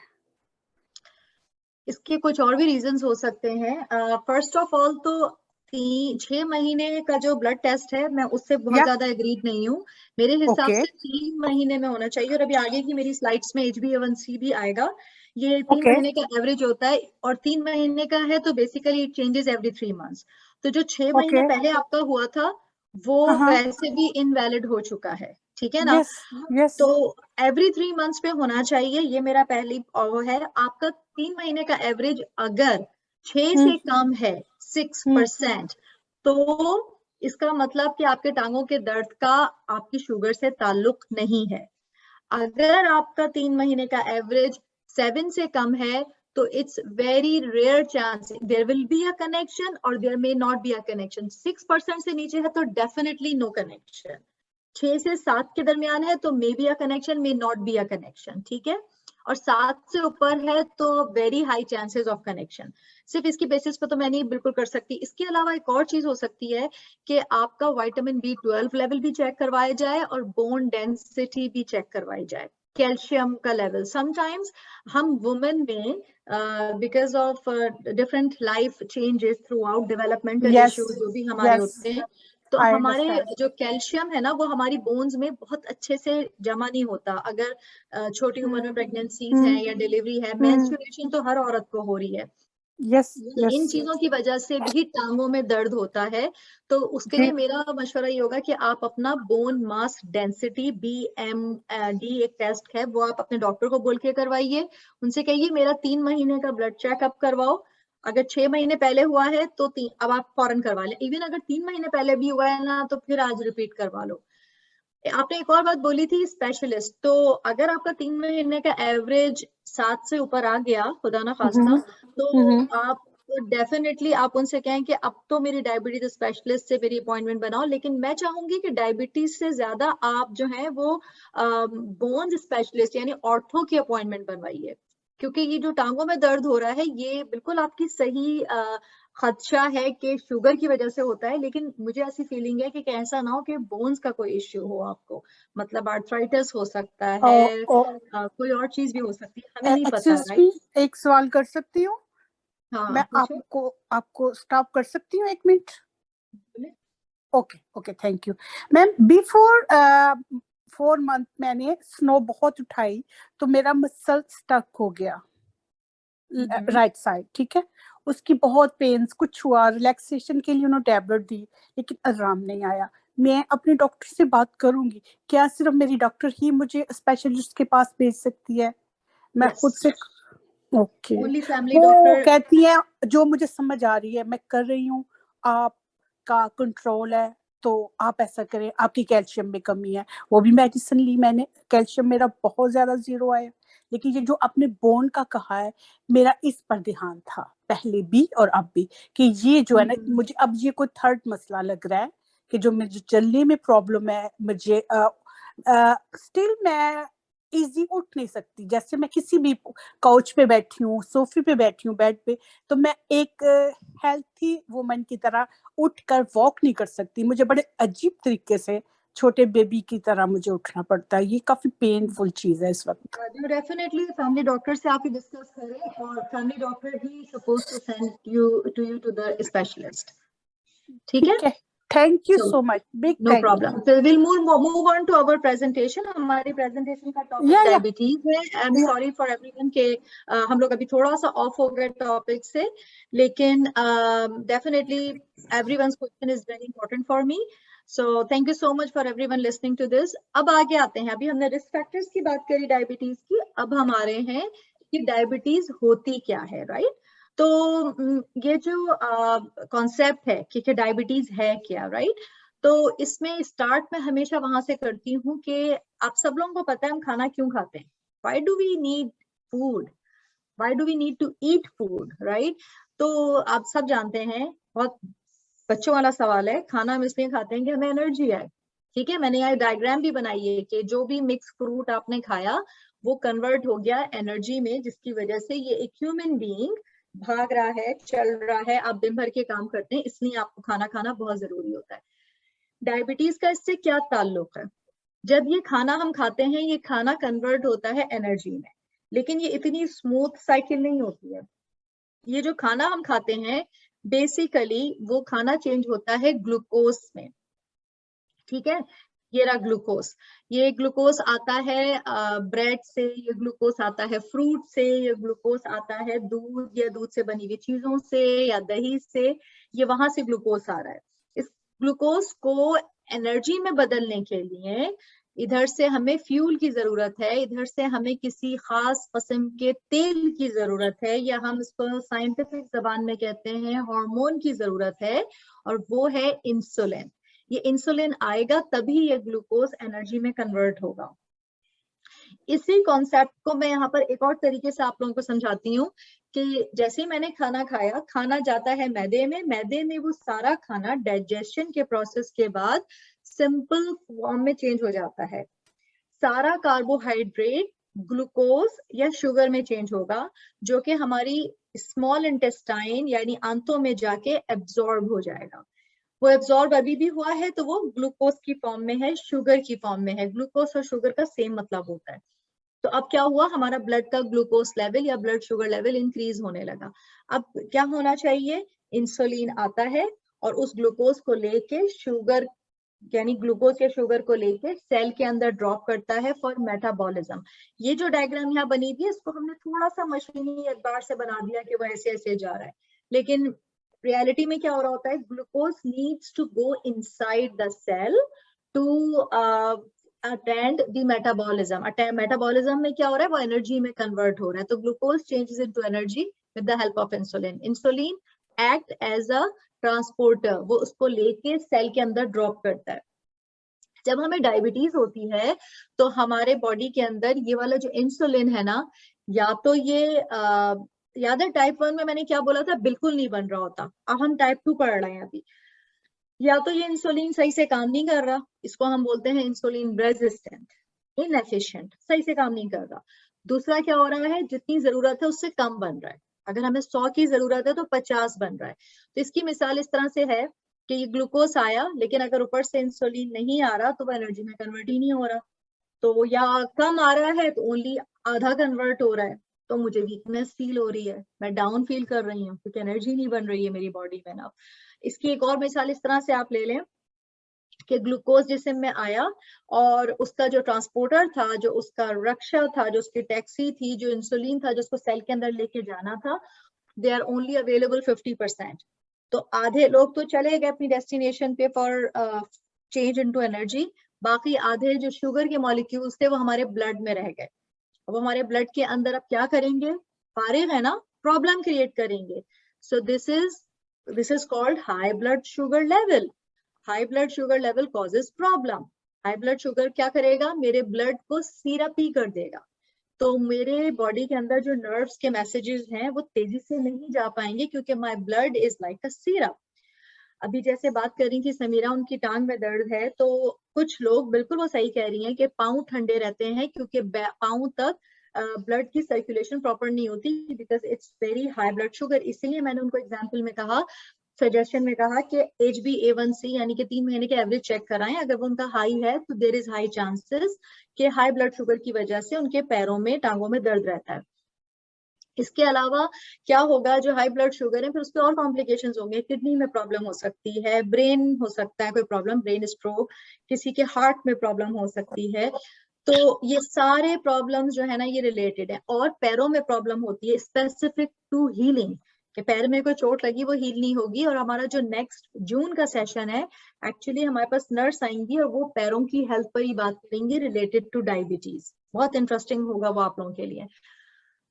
इसके कुछ और भी रीजंस हो सकते हैं। फर्स्ट ऑफ ऑल तो 6 महीने का जो ब्लड टेस्ट है, मैं उससे बहुत या ज्यादा एग्रीड नहीं हूँ। मेरे हिसाब ओके से 3 महीने में होना चाहिए। और अभी आगे की मेरी स्लाइड्स में HbA1c भी आएगा। ये 3 ओके महीने का एवरेज होता है और 3 महीने का है तो basically it changes every 3 months. तो जो 6 महीने ओके पहले आपका हुआ था वो हाँ, वैसे भी इनवैलिड हो चुका है, ठीक है ना? यस यस तो एवरी 3 मंथ्स पे होना चाहिए, ये मेरा पहली वो है। आपका 3 महीने का एवरेज अगर 6 से कम है, 6%, तो इसका मतलब कि आपके टांगों के दर्द का आपकी शुगर से ताल्लुक नहीं है। अगर आपका 3 महीने का एवरेज 7 से कम है तो it's very rare chance there will be a connection और there may not be a connection. 6% से नीचे है तो डेफिनेटली नो कनेक्शन। 6 से 7 के दरमियान है तो may be a connection, may not be a connection, ठीक है? और 7 से ऊपर है तो very high chances of connection. सिर्फ इसकी बेसिस पर तो मैं नहीं बिल्कुल कर सकती। इसके अलावा एक और चीज हो सकती है कि आपका विटामिन B12 लेवल भी चेक करवाया जाए और बोन डेंसिटी भी चेक करवाई जाए, कैल्शियम का लेवल। समटाइम्स हम वुमेन में because of different life changes through out, developmental yes issues जो भी हमारे यस होते हैं, तो आई हमारे अंडरस्टैंड। जो कैल्शियम है ना वो हमारी बोन्स में बहुत अच्छे से जमा नहीं होता। अगर छोटी उम्र में प्रेगनेंसीज है या डिलीवरी है, मेंस्ट्रुएशन तो हर औरत को हो रही है, यस यस इन चीजों की वजह से भी टांगों में दर्द होता है। तो उसके जी लिए मेरा मशवरा ये होगा कि आप अपना बोन मास डेंसिटी BMD एक टेस्ट है वो आप अपने डॉक्टर को बोल के करवाइए। उनसे कहिए मेरा 3 महीने का ब्लड चेकअप करवाओ। अगर 6 महीने पहले हुआ है तो अब आप फौरन करवा लें। इवन अगर 3 महीने पहले भी हुआ है ना तो फिर आज रिपीट करवा लो। आपने एक और बात बोली थी स्पेशलिस्ट, तो अगर आपका 3 महीने का एवरेज 7 से ऊपर आ गया, खुदा ना खास्ता, तो आप डेफिनेटली आप उनसे कहें कि अब तो मेरी डायबिटीज स्पेशलिस्ट से मेरी अपॉइंटमेंट बनाओ। लेकिन मैं चाहूंगी कि डायबिटीज से ज्यादा आप जो है वो बोन स्पेशलिस्ट यानी ऑर्थो की अपॉइंटमेंट बनवाइए। क्योंकि ये जो टांगों में दर्द हो रहा है ये बिल्कुल आपकी सही खदशा है कि शुगर की वजह से होता है, लेकिन मुझे ऐसी फीलिंग है कि ऐसा ना हो कि बोन्स का कोई इश्यू हो आपको। मतलब आर्थराइटिस हो सकता है, कोई और चीज भी हो सकती है, हमें नहीं पता, एक्सक्यूज राइट? मी, एक सवाल कर सकती हूँ? हाँ मैं पूछो। आपको आपको स्टॉप कर सकती हूँ 1 मिनट? बोले। Okay okay, thank you ma'am. Before 4 month मैंने स्नो बहुत उठाई तो मेरा मसल स्टक हो गया राइट साइड, ठीक है। उसकी बहुत पेन्स, कुछ हुआ, रिलैक्सेशन के लिए उन्होंने टैबलेट दी, लेकिन आराम नहीं आया। मैं अपने डॉक्टर से बात करूंगी, क्या सिर्फ मेरी डॉक्टर ही मुझे स्पेशलिस्ट के पास भेज सकती है? मैं खुद यस, से? ओके। ओनली फैमिली वो डॉक्टर। कहती है, जो मुझे समझ आ रही है मैं कर रही हूँ, आपका कंट्रोल है तो आप ऐसा करें, आपकी कैल्शियम में कमी है। वो भी मेडिसिन ली मैंने, कैल्शियम मेरा बहुत ज्यादा जीरो आया। लेकिन ये जो आपने बोन का कहा है, मेरा इस पर ध्यान था पहले भी और अब भी, कि ये जो है ना, मुझे अब ये कोई थर्ड मसला लग रहा है कि जो मुझे चलने में प्रॉब्लम है, मुझे स्टिल मैं इजी उठ नहीं सकती। जैसे मैं किसी भी काउच पे बैठी हूँ, सोफे पे बैठी हूँ, बेड पे, तो मैं एक हेल्थी वुमन की तरह उठकर वॉक नहीं कर सकती। मुझे बड़े अजीब तरीके से छोटे बेबी की तरह मुझे उठना पड़ता है। ये काफी पेनफुल चीज है इस वक्त। डेफिनेटली फैमिली डॉक्टर से आप ही डिस्कस करें और फैमिली डॉक्टर ही suppose to send you to the specialist. ठीक है, thank you So, so much, big no thank problem. So we'll move on to our presentation. हमारी presentation का टॉपिक Yeah, yeah. डायबिटीज है। I am sorry for everyone के हम लोग अभी थोड़ा सा ऑफ हो गए टॉपिक से, लेकिन definitely everyone's question is very important for me. So thank you so much for everyone listening to this. अब आगे आते हैं। अभी हमने रिस्क फैक्टर्स की बात करी डायबिटीज की, अब हम आ रहे हैं कि डायबिटीज होती क्या है, राइट? तो ये जो कॉन्सेप्ट है कि डायबिटीज है क्या, राइट? तो इसमें स्टार्ट में हमेशा वहां से करती हूँ कि आप सब लोगों को पता है हम खाना क्यों खाते हैं। Why do we need food? Why do we need to eat food, right? तो आप सब जानते हैं, बहुत बच्चों वाला सवाल है, खाना हम इसलिए खाते हैं कि हमें एनर्जी आए। ठीक है, मैंने यहाँ डायग्राम भी बनाई है कि जो भी मिक्स फ्रूट आपने खाया वो कन्वर्ट हो गया एनर्जी में, जिसकी वजह से ये एक ह्यूमन बीइंग भाग रहा है, चल रहा है, आप दिन भर के काम करते हैं, इसलिए आपको खाना खाना बहुत जरूरी होता है। डायबिटीज का इससे क्या ताल्लुक है? जब ये खाना हम खाते हैं, ये खाना कन्वर्ट होता है एनर्जी में, लेकिन ये इतनी स्मूथ साइकिल नहीं होती है। ये जो खाना हम खाते हैं बेसिकली वो खाना चेंज होता है ग्लूकोज में। ठीक है, ये रहा ग्लूकोज। ये ग्लूकोज आता है ब्रेड से, ये ग्लूकोज आता है फ्रूट से, ये ग्लूकोज आता है दूध या दूध से बनी हुई चीजों से या दही से, ये वहां से ग्लूकोज आ रहा है। इस ग्लूकोज को एनर्जी में बदलने के लिए इधर से हमें फ्यूल की जरूरत है, इधर से हमें किसी खास किस्म के तेल की जरूरत है, या हम इसको साइंटिफिक जबान में कहते हैं हार्मोन की जरूरत है, और वो है इंसुलिन। ये इंसुलिन आएगा तभी ये ग्लूकोज एनर्जी में कन्वर्ट होगा। इसी कॉन्सेप्ट को मैं यहाँ पर एक और तरीके से आप लोगों को समझाती हूँ कि जैसे ही मैंने खाना खाया, खाना जाता है मैदे में, मैदे में वो सारा खाना डाइजेशन के प्रोसेस के बाद सिंपल फॉर्म में चेंज हो जाता है। सारा कार्बोहाइड्रेट ग्लूकोज या शुगर में चेंज होगा, जो कि हमारी स्मॉल इंटेस्टाइन यानी आंतों में जाके एब्जॉर्ब हो जाएगा। वो एब्जॉर्ब अभी भी हुआ है तो वो ग्लूकोज की फॉर्म में है, शुगर की फॉर्म में है। ग्लूकोज और शुगर का सेम मतलब होता है। तो अब क्या हुआ, हमारा ब्लड का ग्लूकोज लेवल या ब्लड शुगर लेवल इंक्रीज होने लगा। अब क्या होना चाहिए, इंसुलिन आता है और उस ग्लूकोज को लेके शुगर यानी ग्लूकोज या शुगर को लेके सेल के अंदर ड्रॉप करता है फॉर मेटाबॉलिज्म। ये जो डायग्राम यहाँ बनी थी इसको हमने थोड़ा सा मशीनी एतबार से बना दिया कि वो ऐसे ऐसे जा रहा है, लेकिन रियलिटी में क्या हो रहा होता है, glucose needs to go inside the cell to attend the metabolism. Metabolism में क्या हो रहा है, वो एनर्जी में कन्वर्ट हो रहा है। तो glucose changes into energy with the help of insulin. Insulin act as a transporter, वो उसको लेके सेल के अंदर ड्रॉप करता है। जब हमें डायबिटीज होती है तो हमारे बॉडी के अंदर ये वाला जो इंसुलिन है ना, या तो ये याद है टाइप 1 में मैंने क्या बोला था, बिल्कुल नहीं बन रहा होता। अब हम टाइप 2 पढ़ रहे हैं अभी। या तो ये इंसुलिन सही से काम नहीं कर रहा, इसको हम बोलते हैं इंसुलिन रेजिस्टेंट, इनएफिशिएंट, सही से काम नहीं कर रहा। दूसरा क्या हो रहा है, जितनी जरूरत है उससे कम बन रहा है। अगर हमें 100 की जरूरत है तो 50 बन रहा है। तो इसकी मिसाल इस तरह से है कि ये ग्लूकोज आया, लेकिन अगर ऊपर से इंसुलिन नहीं आ रहा तो वो एनर्जी में कन्वर्ट ही नहीं हो रहा। तो या कम आ रहा है तो ओनली आधा कन्वर्ट हो रहा है, तो मुझे वीकनेस फील हो रही है, मैं डाउन फील कर रही हूँ क्योंकि एनर्जी नहीं बन रही है मेरी बॉडी में ना। इसकी एक और मिसाल इस तरह से आप ले लें कि ग्लूकोज जिस्म में आया और उसका जो ट्रांसपोर्टर था, जो उसका रक्षा था, जो उसकी टैक्सी थी, जो इंसुलिन था, जो उसको सेल के अंदर लेके जाना था, दे आर ओनली अवेलेबल 50%। तो आधे लोग तो चले गए अपनी डेस्टिनेशन पे फॉर चेंज इनटू एनर्जी, बाकी आधे जो शुगर के मॉलिक्यूल्स थे वो हमारे ब्लड में रह गए। अब हमारे ब्लड के अंदर अब क्या करेंगे, फारिग है ना, प्रॉब्लम क्रिएट करेंगे। So this is called high blood sugar level. High blood sugar level causes problem. High blood sugar क्या करेगा, मेरे ब्लड को सिरपी कर देगा। तो मेरे बॉडी के अंदर जो नर्व्स के मैसेजेस हैं वो तेजी से नहीं जा पाएंगे क्योंकि my blood is like a syrup. अभी जैसे बात कर रही थी समीरा, उनकी टांग में दर्द है, तो कुछ लोग बिल्कुल वो सही कह रही हैं कि पाँव ठंडे रहते हैं क्योंकि पाँव तक ब्लड की सर्कुलेशन प्रॉपर नहीं होती, because it's very high blood sugar. इसीलिए मैंने उनको एग्जाम्पल में कहा, सजेशन में कहा कि HbA1c यानी कि 3 महीने के एवरेज चेक कराएं। अगर वो उनका हाई है तो देयर इज हाई चांसेस कि हाई ब्लड शुगर की वजह से उनके पैरों में, टांगों में दर्द रहता है। इसके अलावा क्या होगा, जो हाई ब्लड शुगर है फिर उसके और कॉम्प्लिकेशंस होंगे, किडनी में प्रॉब्लम हो सकती है, ब्रेन हो सकता है कोई प्रॉब्लम, ब्रेन स्ट्रोक, किसी के हार्ट में प्रॉब्लम हो सकती है। तो ये सारे प्रॉब्लम्स जो है ना ये रिलेटेड है। और पैरों में प्रॉब्लम होती है स्पेसिफिक टू हीलिंग, कि पैर में कोई चोट लगी वो हील नहीं होगी। और हमारा जो नेक्स्ट जून का सेशन है, एक्चुअली हमारे पास नर्स आएंगी और वो पैरों की हेल्थ पर ही बात करेंगी रिलेटेड टू डायबिटीज। बहुत इंटरेस्टिंग होगा वो आप लोगों के लिए।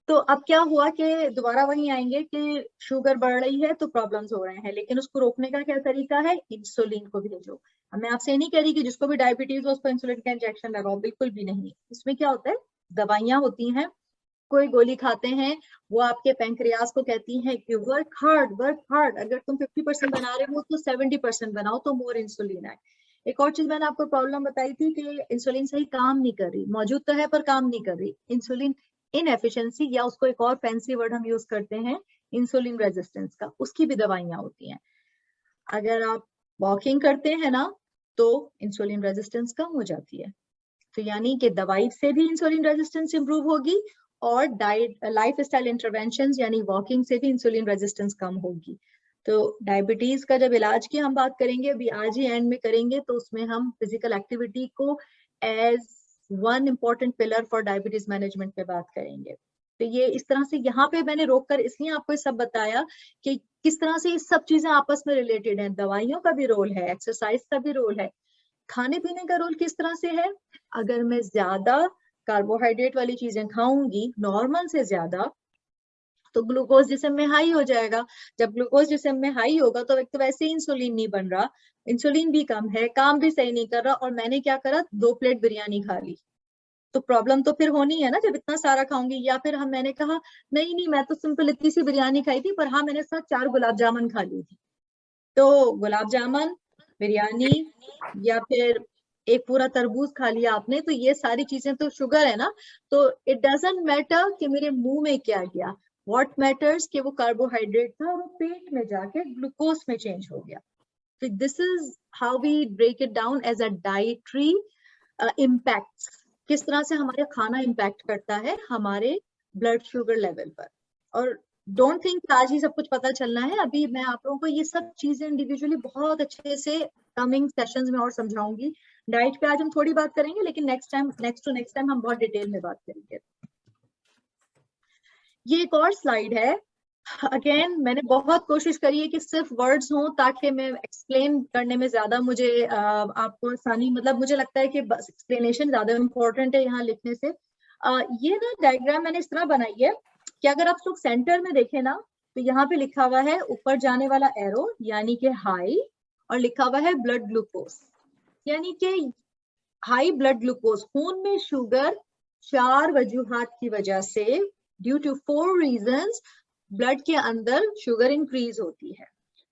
तो अब क्या हुआ कि दोबारा वहीं आएंगे कि शुगर बढ़ रही है तो प्रॉब्लम्स हो रहे हैं, लेकिन उसको रोकने का क्या तरीका है, इंसुलिन को भेजो। अब मैं आपसे नहीं कह रही कि जिसको भी डायबिटीज हो उसको इंसुलिन का इंजेक्शन लगाओ, बिल्कुल भी नहीं। इसमें क्या होता है, दवाइयां होती हैं, कोई गोली खाते हैं, वो आपके पैंक्रियास को कहती है कि वर्क हार्ड, अगर तुम 50% बना रहे हो तो 70% बनाओ तो मोर इंसुलिन आए। एक और चीज मैंने आपको प्रॉब्लम बताई थी कि इंसुलिन सही काम नहीं कर रही, मौजूद तो है पर काम नहीं कर रही, इंसुलिन इनएफिशिएंसी, या उसको एक और फैंसी वर्ड हम यूज करते हैं इंसुलिन रेजिस्टेंस का, उसकी भी दवाइयां होती हैं। अगर आप वॉकिंग करते हैं ना तो इंसुलिन रेजिस्टेंस कम हो जाती है। तो यानी कि दवाई से भी इंसुलिन रेजिस्टेंस इंप्रूव होगी और डाइट लाइफ स्टाइल इंटरवेंशन यानी वॉकिंग से भी इंसुलिन रेजिस्टेंस कम होगी। तो डायबिटीज का जब इलाज की हम बात करेंगे, अभी आज ही एंड में करेंगे, तो उसमें हम फिजिकल एक्टिविटी को as one important pillar for diabetes management पे बात करेंगे। तो ये इस तरह से यहाँ पे मैंने रोककर इसलिए आपको सब बताया कि किस तरह से ये सब चीजें आपस में रिलेटेड हैं। दवाइयों का भी रोल है, एक्सरसाइज का भी रोल है, खाने पीने का रोल किस तरह से है। अगर मैं ज्यादा कार्बोहाइड्रेट वाली चीजें खाऊंगी नॉर्मल से ज्यादा, तो ग्लूकोज जिस्म में हाई हो जाएगा। जब ग्लूकोज जिस्म में हाई होगा तो एक तो वैसे ही इंसुलिन नहीं बन रहा, इंसुलिन भी कम है, काम भी सही नहीं कर रहा, और मैंने क्या करा, 2 प्लेट बिरयानी खा ली, तो प्रॉब्लम तो फिर होनी है ना जब इतना सारा खाऊंगी। या फिर मैंने कहा नहीं मैं तो सिंपल इतनी सी बिरयानी खाई थी, पर हाँ मैंने साथ 4 गुलाब जामुन खा ली थी। तो गुलाब जामुन, बिरयानी, या फिर एक पूरा तरबूज खा लिया आपने, तो ये सारी चीजें तो शुगर है ना। तो इट डजंट मैटर कि मेरे मुंह में क्या गया, व्हाट मैटर्स कि वो कार्बोहाइड्रेट था और वो पेट में जाके ग्लूकोज में चेंज हो गया। तो this is how we break it down as a dietary impact, किस तरह से हमारा खाना इम्पैक्ट करता है हमारे ब्लड शुगर लेवल पर। और डोंट थिंक आज ही सब कुछ पता चलना है, अभी मैं आप लोगों को ये सब चीजें इंडिविजुअली बहुत अच्छे से कमिंग सेशंस में और समझाऊंगी। डाइट पे आज हम थोड़ी बात करेंगे, लेकिन नेक्स्ट टाइम हम बहुत डिटेल में बात करेंगे। ये एक और स्लाइड है, अगेन मैंने बहुत कोशिश करी है कि सिर्फ वर्ड्स हों ताकि मैं एक्सप्लेन करने में ज्यादा मुझे आपको आसानी, मतलब मुझे लगता है कि बस एक्सप्लेनेशन ज्यादा इम्पोर्टेंट है यहाँ लिखने से। ये ना डायग्राम मैंने इस तरह बनाई है कि अगर आप लोग सेंटर में देखें ना, तो यहाँ पे लिखा हुआ है ऊपर जाने वाला एरो यानी कि हाई, और लिखा हुआ है ब्लड ग्लूकोज, यानी कि हाई ब्लड ग्लूकोज, खून में शुगर 4 वजूहात की वजह से, ड्यू टू 4 रीजंस ब्लड के अंदर शुगर इंक्रीज होती है।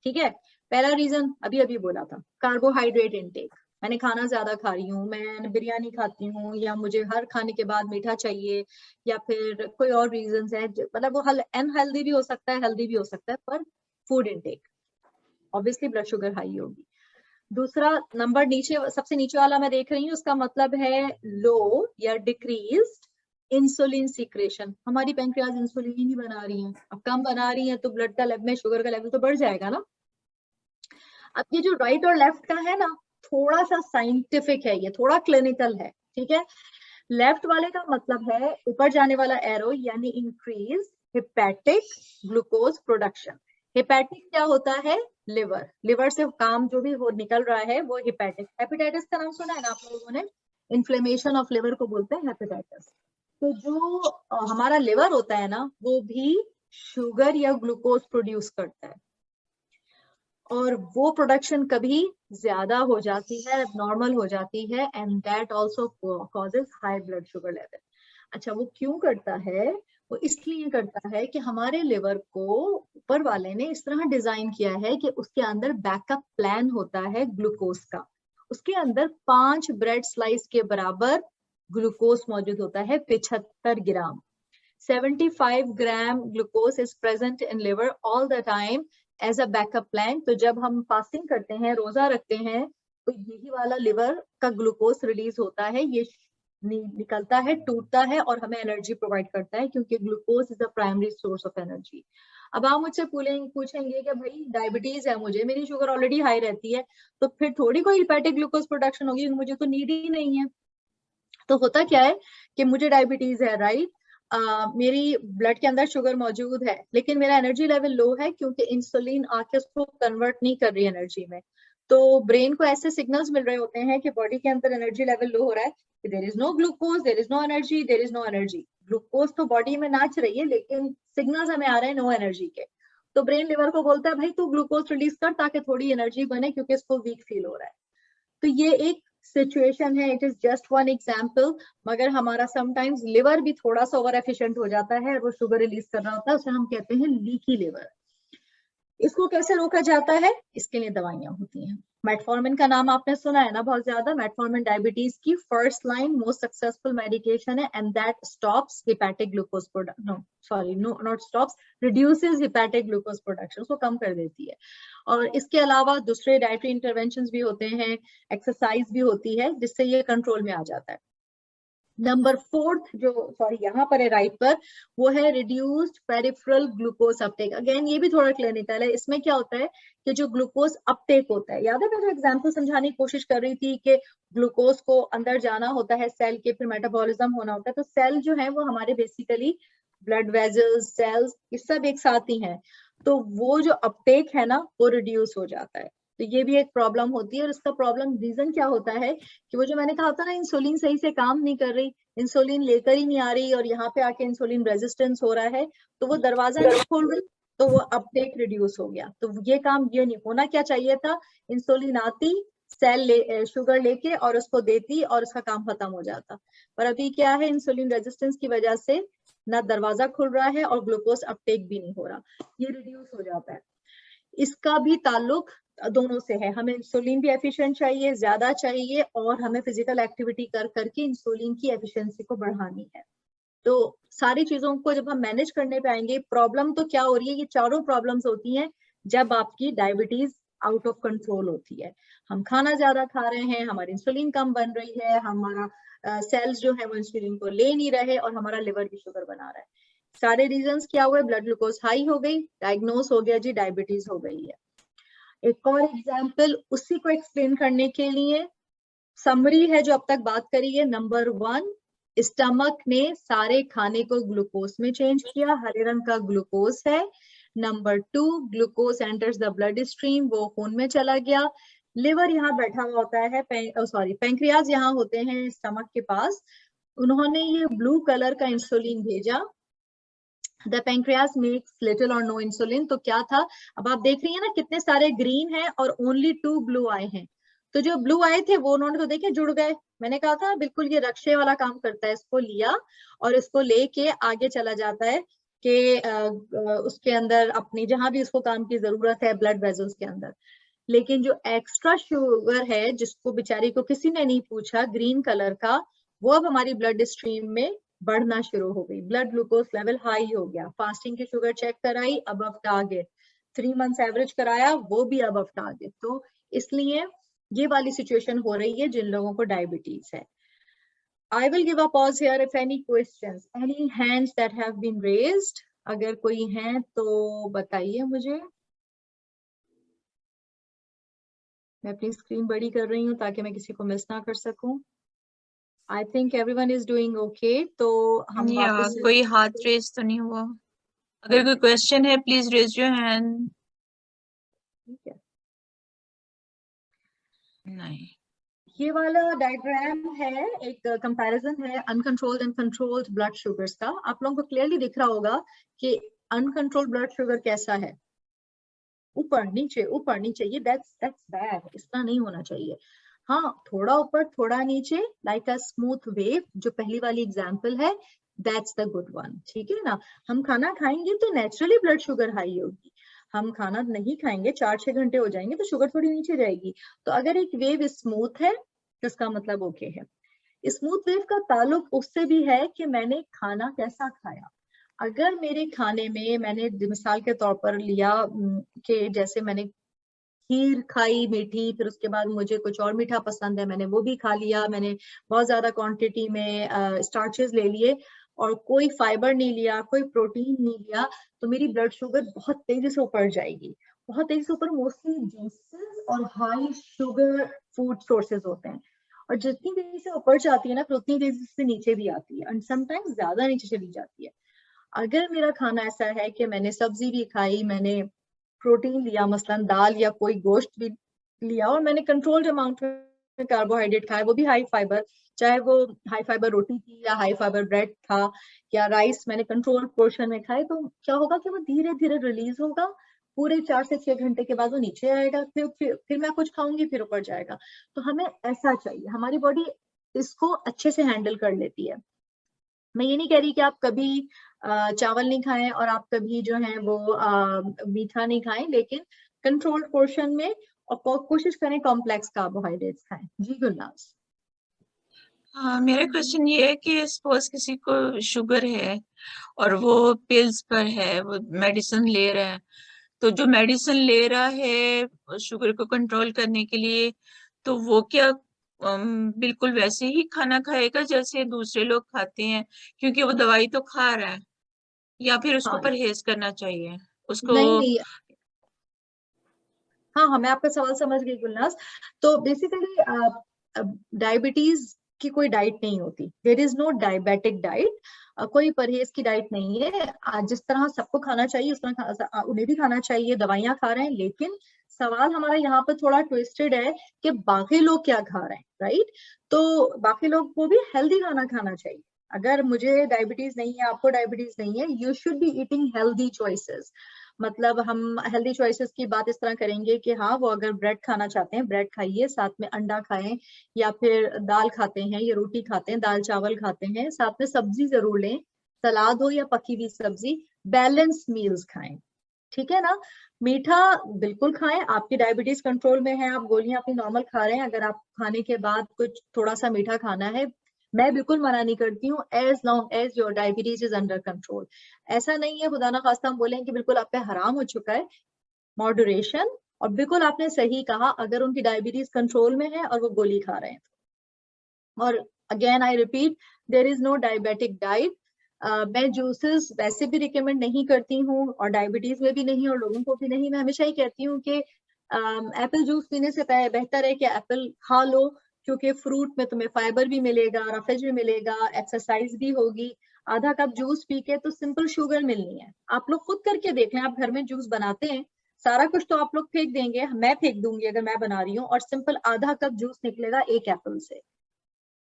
ठीक है, पहला रीजन अभी बोला था, कार्बोहाइड्रेट इनटेक, मैंने खाना ज्यादा खा रही हूँ, मैं बिरयानी खाती हूँ, या मुझे हर खाने के बाद मीठा चाहिए, या फिर कोई और रीजंस है, मतलब वो अनहेल्दी भी हो सकता है, हेल्दी भी हो सकता है, पर food intake, obviously blood sugar high होगी। दूसरा नंबर नीचे, सबसे नीचे वाला मैं देख रही हूँ, उसका मतलब है लो या डिक्रीज्ड इंसुलिन सीक्रेशन, हमारी पैंक्रियाज इंसुलिन ही नहीं बना रही है, अब कम बना रही है तो ब्लड का लेवल में शुगर का लेवल तो बढ़ जाएगा ना। अब ये जो राइट और लेफ्ट का है ना, थोड़ा सा साइंटिफिक है, ये थोड़ा क्लिनिकल है। ठीक है, लेफ्ट वाले का मतलब है ऊपर जाने वाला एरो यानी increase hepatic glucose production. Hepatic क्या होता है, लिवर से काम जो भी हो निकल रहा है वो हेपेटिक। हेपेटाइटिस का नाम सुना है ना आप लोगों ने, इन्फ्लेमेशन ऑफ लिवर को बोलते हैं हेपेटाइटिस। तो जो हमारा लिवर होता है ना, वो भी शुगर या ग्लूकोज प्रोड्यूस करता है, और वो प्रोडक्शन कभी ज्यादा हो जाती है, नॉर्मल हो जाती है, and that also causes high blood sugar level. अच्छा, वो क्यों करता है, वो इसलिए करता है कि हमारे लिवर को ऊपर वाले ने इस तरह डिजाइन किया है कि उसके अंदर बैकअप प्लान होता है ग्लूकोज का। उसके अंदर 5 ब्रेड स्लाइस के बराबर ग्लूकोज मौजूद होता है, 75 gram. 75 gram glucose is present in liver all the time as a backup plan. तो जब हम फास्टिंग करते हैं, रोजा रखते हैं, तो यही वाला लिवर का ग्लूकोज रिलीज होता है, ये निकलता है, टूटता है और हमें एनर्जी प्रोवाइड करता है, क्योंकि glucose is the primary source of energy. अब आप मुझसे पूछेंगे कि भाई डायबिटीज है मुझे, मेरी शुगर ऑलरेडी हाई रहती है, तो फिर थोड़ी कोई हेपेटिक ग्लूकोज प्रोडक्शन होगी, मुझे तो नीड ही नहीं है। तो होता क्या है कि मुझे डायबिटीज है, राइट, मेरी ब्लड के अंदर शुगर मौजूद है, लेकिन मेरा एनर्जी लेवल लो है क्योंकि इंसुलिन आके उसको कन्वर्ट नहीं कर रही एनर्जी में। तो ब्रेन को ऐसे सिग्नल्स मिल रहे होते हैं कि बॉडी के अंदर एनर्जी लेवल लो हो रहा है, there is no glucose, there is no energy, there is no energy. Glucose तो बॉडी में नाच रही है, लेकिन सिग्नल्स हमें आ रहे हैं नो एनर्जी के। तो ब्रेन लिवर को बोलता है भाई तू ग्लूकोज रिलीज कर ताकि थोड़ी एनर्जी बने, क्योंकि इसको वीक फील हो रहा है। तो ये एक सिचुएशन है, it is just one example. मगर हमारा समटाइम्स लिवर भी थोड़ा सा ओवर एफिशिएंट हो जाता है, वो शुगर रिलीज कर रहा होता है, उसे हम कहते हैं लीकी लिवर। इसको कैसे रोका जाता है? इसके लिए दवाइयां होती हैं। मेटफॉर्मिन का नाम आपने सुना है ना बहुत ज्यादा। मेटफॉर्मिन डायबिटीज की first line most successful medication है, and that stops hepatic glucose not stops, reduces hepatic glucose production, उसको कम कर देती है। और इसके अलावा दूसरे डाइटरी इंटरवेंशंस भी होते हैं, एक्सरसाइज भी होती है, जिससे ये कंट्रोल में आ जाता है। नंबर 4 यहाँ पर है राइट पर, वो है reduced peripheral glucose Uptake. Again ये भी थोड़ा क्लिनिकल है। इसमें क्या होता है कि जो ग्लूकोज अपटेक होता है, याद है मैं जो एग्जांपल समझाने की कोशिश कर रही थी कि ग्लूकोज को अंदर जाना होता है सेल के, फिर मेटाबॉलिज्म होना होता है। तो सेल जो है वो हमारे बेसिकली ब्लड वेजल्स, सेल्स, ये सब एक साथ ही हैं। तो वो जो अपटेक है ना वो रिड्यूस हो जाता है। तो ये भी एक प्रॉब्लम होती है। और इसका प्रॉब्लम रीजन क्या होता है कि वो जो मैंने कहा था ना, इंसुलिन सही से काम नहीं कर रही, इंसुलिन लेकर ही नहीं आ रही, और यहाँ पे आके इंसुलिन रेजिस्टेंस हो रहा है, तो वो दरवाजा नहीं खोल रही, तो वो अपटेक रिड्यूस हो गया। तो ये काम ये नहीं होना क्या चाहिए था, इंसुलिन आती, सेल शुगर लेके और उसको देती और उसका काम खत्म हो जाता। पर अभी क्या है, इंसुलिन रेजिस्टेंस की वजह से ना दरवाजा खुल रहा है और ग्लूकोज अपटेक भी नहीं हो रहा, ये रिड्यूस हो जाता है। इसका भी ताल्लुक दोनों से है, हमें इंसुलिन भी एफिशिएंट चाहिए, ज्यादा चाहिए, और हमें फिजिकल एक्टिविटी कर करके इंसुलिन की एफिशिएंसी को बढ़ानी है। तो सारी चीजों को जब हम मैनेज करने पे आएंगे, प्रॉब्लम तो क्या हो रही है, ये चारों प्रॉब्लम्स होती हैं जब आपकी डायबिटीज आउट ऑफ कंट्रोल होती है। हम खाना ज्यादा खा रहे हैं, हमारी इंसुलिन कम बन रही है, हमारा सेल्स जो है वो इंसुलिन को ले नहीं रहे, और हमारा लिवर भी शुगर बना रहा है। सारे रीजंस क्या हुए, ब्लड ग्लूकोज हाई हो गई, डायग्नोस हो गया जी डायबिटीज हो गई है। एक और एग्जाम्पल उसी को एक्सप्लेन करने के लिए, समरी है जो अब तक बात करी है। नंबर 1, स्टमक ने सारे खाने को ग्लूकोज में चेंज किया, हरे रंग का ग्लूकोज है। Number 2, glucose enters the blood stream, वो खून में चला गया। लिवर यहाँ बैठा हुआ होता है, पैंक्रियाज यहाँ होते हैं स्टमक के पास, उन्होंने ये ब्लू कलर का इंसुलिन भेजा। The pancreas makes little or no insulin। तो क्या था, अब आप देख रही हैं ना कितने सारे ग्रीन हैं और only 2 ब्लू आए हैं। तो जो ब्लू आए थे वो उन्होंने तो देखे जुड़ गए, मैंने कहा था बिल्कुल ये रक्षे वाला काम करता है। इसको लिया और इसको लेके आगे चला जाता है कि उसके अंदर अपनी जहां भी उसको काम की जरूरत है ब्लड वेजल्स के अंदर। लेकिन जो एक्स्ट्रा शुगर है जिसको बेचारी को किसी ने नहीं पूछा, ग्रीन कलर का, वो अब हमारी ब्लड स्ट्रीम में बढ़ना शुरू हो गई। ब्लड ग्लूकोज लेवल हाई हो गया, फास्टिंग की शुगर चेक कराई, अबव टारगेट, 3 मंथ्स एवरेज कराया, वो भी अबव टारगेट। तो इसलिए ये वाली सिचुएशन हो रही है जिन लोगों को डायबिटीज है। I will give a pause here if any questions, any hands that have been raised, अगर कोई हैं तो बताइए मुझे। मैं अपनी स्क्रीन बड़ी कर रही हूँ ताकि मैं किसी को मिस ना कर सकूं। I think everyone is doing okay। तो हम वापस से कोई हाथ रेज तो नहीं हुआ। अगर कोई क्वेश्चन है प्लीज रेज योर हैंड। ठीक है, नहीं, ये वाला डायग्राम है, एक कंपैरिजन है uncontrolled and controlled blood sugars का। आप लोगों को क्लियरली दिख रहा होगा कि अनकंट्रोल्ड ब्लड शुगर कैसा है, ऊपर नीचे ऊपर नीचे। ये दैट्स बैड, इतना नहीं होना चाहिए। हाँ, थोड़ा ऊपर थोड़ा नीचे, लाइक अ स्मूथ वेव, जो पहली वाली एग्जांपल है, दैट्स द गुड वन, ठीक है ना। हम खाना खाएंगे तो नेचुरली ब्लड शुगर हाई होगी, हम खाना नहीं खाएंगे 4-6 घंटे हो जाएंगे तो शुगर थोड़ी नीचे जाएगी। तो अगर एक वेव स्मूथ है तो इसका मतलब ओके है। स्मूथ वेव का ताल्लुक उससे भी है कि मैंने खाना कैसा खाया। अगर मेरे खाने में मैंने मिसाल के तौर पर लिया कि जैसे मैंने खीर खाई मीठी, फिर उसके बाद मुझे कुछ और मीठा पसंद है, मैंने वो भी खा लिया, मैंने बहुत ज्यादा क्वांटिटी में स्टार्चेस ले लिए और कोई फाइबर नहीं लिया, कोई प्रोटीन नहीं लिया, तो मेरी ब्लड शुगर बहुत तेजी से ऊपर जाएगी, बहुत तेजी से ऊपर। मोस्टली जूसेस और हाई शुगर फूड सोर्सेज होते हैं, और जितनी तेजी से ऊपर जाती है ना, फिर उतनी तेजी से नीचे भी आती है, एंड समटाइम्स ज्यादा नीचे चली जाती है। अगर मेरा खाना ऐसा है कि मैंने सब्जी भी खाई, मैंने प्रोटीन लिया, मसलन दाल या कोई गोश्त भी लिया, और मैंने कंट्रोल्ड अमाउंट में कार्बोहाइड्रेट खाया, वो भी हाई फाइबर, चाहे वो हाई फाइबर रोटी थी या हाई फाइबर ब्रेड था या राइस मैंने कंट्रोल पोर्शन में खाए, तो क्या होगा कि वो धीरे धीरे रिलीज होगा, पूरे 4 से 6 घंटे के बाद वो नीचे आएगा, फिर मैं कुछ खाऊंगी, फिर ऊपर जाएगा। तो हमें ऐसा चाहिए, हमारी बॉडी इसको अच्छे से हैंडल कर लेती है। मैं ये नहीं कह रही कि आप कभी चावल नहीं खाएं और आप कभी जो है वो मीठा नहीं खाएं, लेकिन कंट्रोल्ड पोर्शन में, और कोशिश करें कॉम्प्लेक्स कार्बोहाइड्रेट्स खाएं। जी गुलनाज। हाँ, मेरा क्वेश्चन ये है कि सपोज किसी को शुगर है और वो पिल्स पर है, वो मेडिसिन ले रहा है, तो जो मेडिसिन ले रहा है शुगर को कंट्रोल करने के लिए, तो वो क्या बिल्कुल वैसे ही खाना खाएगा जैसे दूसरे लोग खाते हैं, क्योंकि वो दवाई तो खा रहा है, या फिर उसको हाँ, परहेज करना चाहिए उसको? नहीं नहीं, हाँ, मैं आपका सवाल समझ गई गुलनाज। तो बेसिकली डायबिटीज की कोई डाइट नहीं होती, there is no diabetic diet, कोई परहेज की डाइट नहीं है। जिस तरह सबको खाना चाहिए उस तरह उन्हें भी खाना चाहिए, दवाइयां खा रहे हैं, लेकिन सवाल हमारा यहाँ पर थोड़ा ट्विस्टेड है कि बाकी लोग क्या खा रहे हैं, राइट। तो बाकी लोग को भी हेल्दी खाना खाना चाहिए। अगर मुझे डायबिटीज नहीं है, आपको डायबिटीज नहीं है, you should be eating healthy choices. मतलब हम हेल्दी चॉइसेस की बात इस तरह करेंगे कि हाँ, वो अगर ब्रेड खाना चाहते हैं ब्रेड खाइए, साथ में अंडा खाएं, या फिर दाल खाते हैं या रोटी खाते हैं, दाल चावल खाते हैं, साथ में सब्जी जरूर लें, सलाद हो या पकी हुई सब्जी, बैलेंस मील्स खाएं, ठीक है ना। मीठा बिल्कुल खाएं, आपकी डायबिटीज कंट्रोल में है, आप गोलियां अपनी नॉर्मल खा रहे हैं, अगर आप खाने के बाद कुछ थोड़ा सा मीठा खाना है, मैं बिल्कुल मना नहीं करती हूँ, as long as your diabetes is under control. ऐसा नहीं है खुदा ना खास्ता हम बोलें कि बिल्कुल आप पे हराम हो चुका है, मॉडरेशन। और बिल्कुल आपने सही कहा, अगर उनकी डायबिटीज कंट्रोल में है और वो गोली खा रहे हैं। और again I repeat, there is no diabetic diet. मैं जूसेस वैसे भी रिकमेंड नहीं करती हूँ, और डायबिटीज में भी नहीं और लोगों को भी नहीं। मैं हमेशा ही कहती हूँ कि एप्पल जूस पीने से बेहतर है कि एप्पल खा लो, क्योंकि फ्रूट में तुम्हें फाइबर भी मिलेगा, रफेज भी मिलेगा, एक्सरसाइज भी होगी। आधा कप जूस पी के तो सिंपल शुगर मिलनी है। आप लोग खुद करके देख लें, आप घर में जूस बनाते हैं, सारा कुछ तो आप लोग फेंक देंगे, मैं फेंक दूंगी अगर मैं बना रही हूँ, और सिंपल आधा कप जूस निकलेगा एक एप्पल से।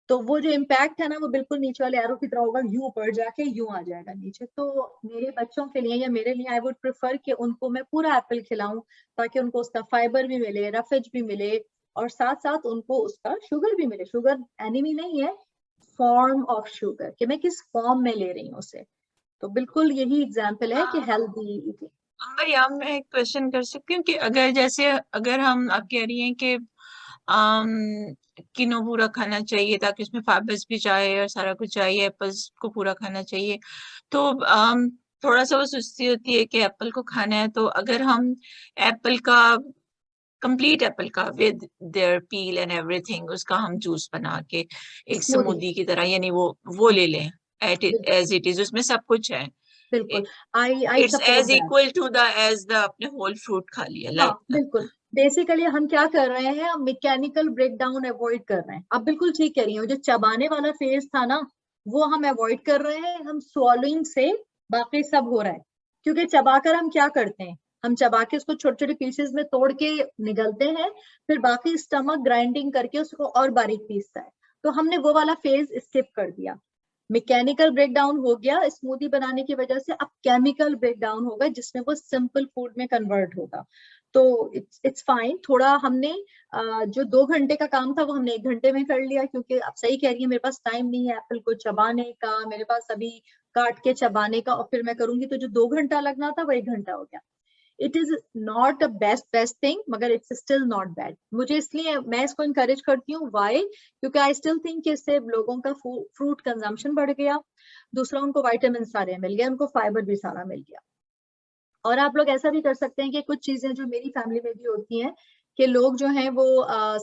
तो वो जो इम्पैक्ट है ना, वो बिल्कुल नीचे वाले एरो की तरह होगा, यूं ऊपर जाके यूं आ जाएगा नीचे। तो मेरे बच्चों के लिए या मेरे लिए आई वुड प्रेफर कि उनको मैं पूरा एप्पल खिलाऊं, ताकि उनको उसका फाइबर भी मिले, रफेज भी मिले, और साथ साथ उनको उसका शुगर भी मिले। शुगर एनिमी नहीं है, फॉर्म ऑफ शुगर, कि मैं किस फॉर्म में ले रही हूँ उसे। तो बिल्कुल यही एग्जाम्पल है कि हेल्दी ईटिंग। अंबर, यहाँ मैं एक क्वेश्चन कर सकती हूँ कि अगर जैसे अगर हम आप कह रही हैं कि किनो पूरा खाना चाहिए ताकि उसमें फाइबर्स भी चाहिए और सारा कुछ चाहिए, एप्पल्स को पूरा खाना चाहिए, तो थोड़ा सा वो सुस्ती होती है कि एप्पल को खाना है, तो अगर हम एप्पल का कंप्लीट एप्पल का with their peel and everything उसका हम जूस बना के एक स्मूदी, स्मूदी की तरह, यानी वो ले लें एज इट इज, उसमें सब कुछ है, बिल्कुल I it's support as that. Equal to the as the आपने होल फ्रूट खा लिया, हाँ लाइक बिल्कुल, बेसिकली हम क्या कर रहे हैं, हम मैकेनिकल ब्रेकडाउन अवॉइड कर रहे हैं। आप बिल्कुल ठीक कह रही हो, जो चबाने वाला फेज था ना, वो हम अवॉइड कर रहे हैं, हम swallowing से बाकी सब हो रहा है। क्योंकि चबाकर हम क्या करते हैं, हम चबा के उसको छोटे छोटे पीसेस में तोड़ के निगलते हैं, फिर बाकी स्टमक ग्राइंडिंग करके उसको और बारीक पीसता है। तो हमने वो वाला फेज स्किप कर दिया, मैकेनिकल ब्रेकडाउन हो गया स्मूदी बनाने की वजह से। अब केमिकल ब्रेकडाउन होगा जिसमें वो सिंपल फूड में कन्वर्ट होगा। तो इट्स फाइन। थोड़ा हमने जो 2 घंटे का काम था वो हमने 1 घंटे में कर लिया, क्योंकि आप सही कह रही है, मेरे पास टाइम नहीं है एप्पल को चबाने का, मेरे पास अभी काट के चबाने का और फिर मैं करूंगी, तो जो 2 घंटा लगना था वो 1 घंटा हो गया। It is not a best thing, मगर इट्स स्टिल नॉट बैड। मुझे इसलिए मैं इसको इनकरेज करती हूँ। व्हाई? क्योंकि आई स्टिल थिंक कि इससे लोगों का फ्रूट कंजम्पशन बढ़ गया, दूसरा उनको विटामिन सारे मिल गए, उनको फाइबर भी सारा मिल गया। और आप लोग ऐसा भी कर सकते हैं कि कुछ चीजें जो मेरी फैमिली में भी होती हैं कि लोग जो हैं वो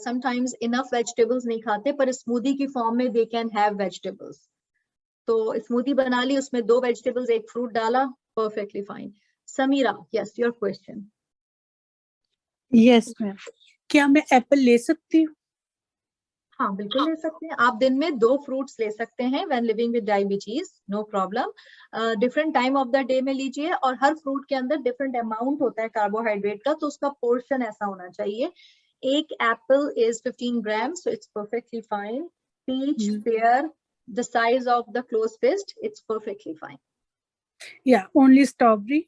समटाइम्स इनफ वेजिटेबल्स नहीं खाते, पर स्मूदी की फॉर्म में दे कैन हैव वेजिटेबल्स। तो स्मूदी बना ली, उसमें 2 वेजिटेबल्स 1 फ्रूट डाला, perfectly fine. Sameera, yes, your question. Yes ma'am, क्या मैं एप्पल ले सकती हूँ? हाँ, बिल्कुल ले सकते हैं। आप दिन में 2 फ्रूट्स ले सकते हैं when living with diabetes, no problem. Different time of the day में लीजिए, और हर फ्रूट के अंदर डिफरेंट अमाउंट होता है कार्बोहाइड्रेट का, तो उसका पोर्शन ऐसा होना चाहिए। एक apple is 15 gram, so it's perfectly fine. Peach, pear, the size of the close fist, it's perfectly fine. Yeah, only strawberry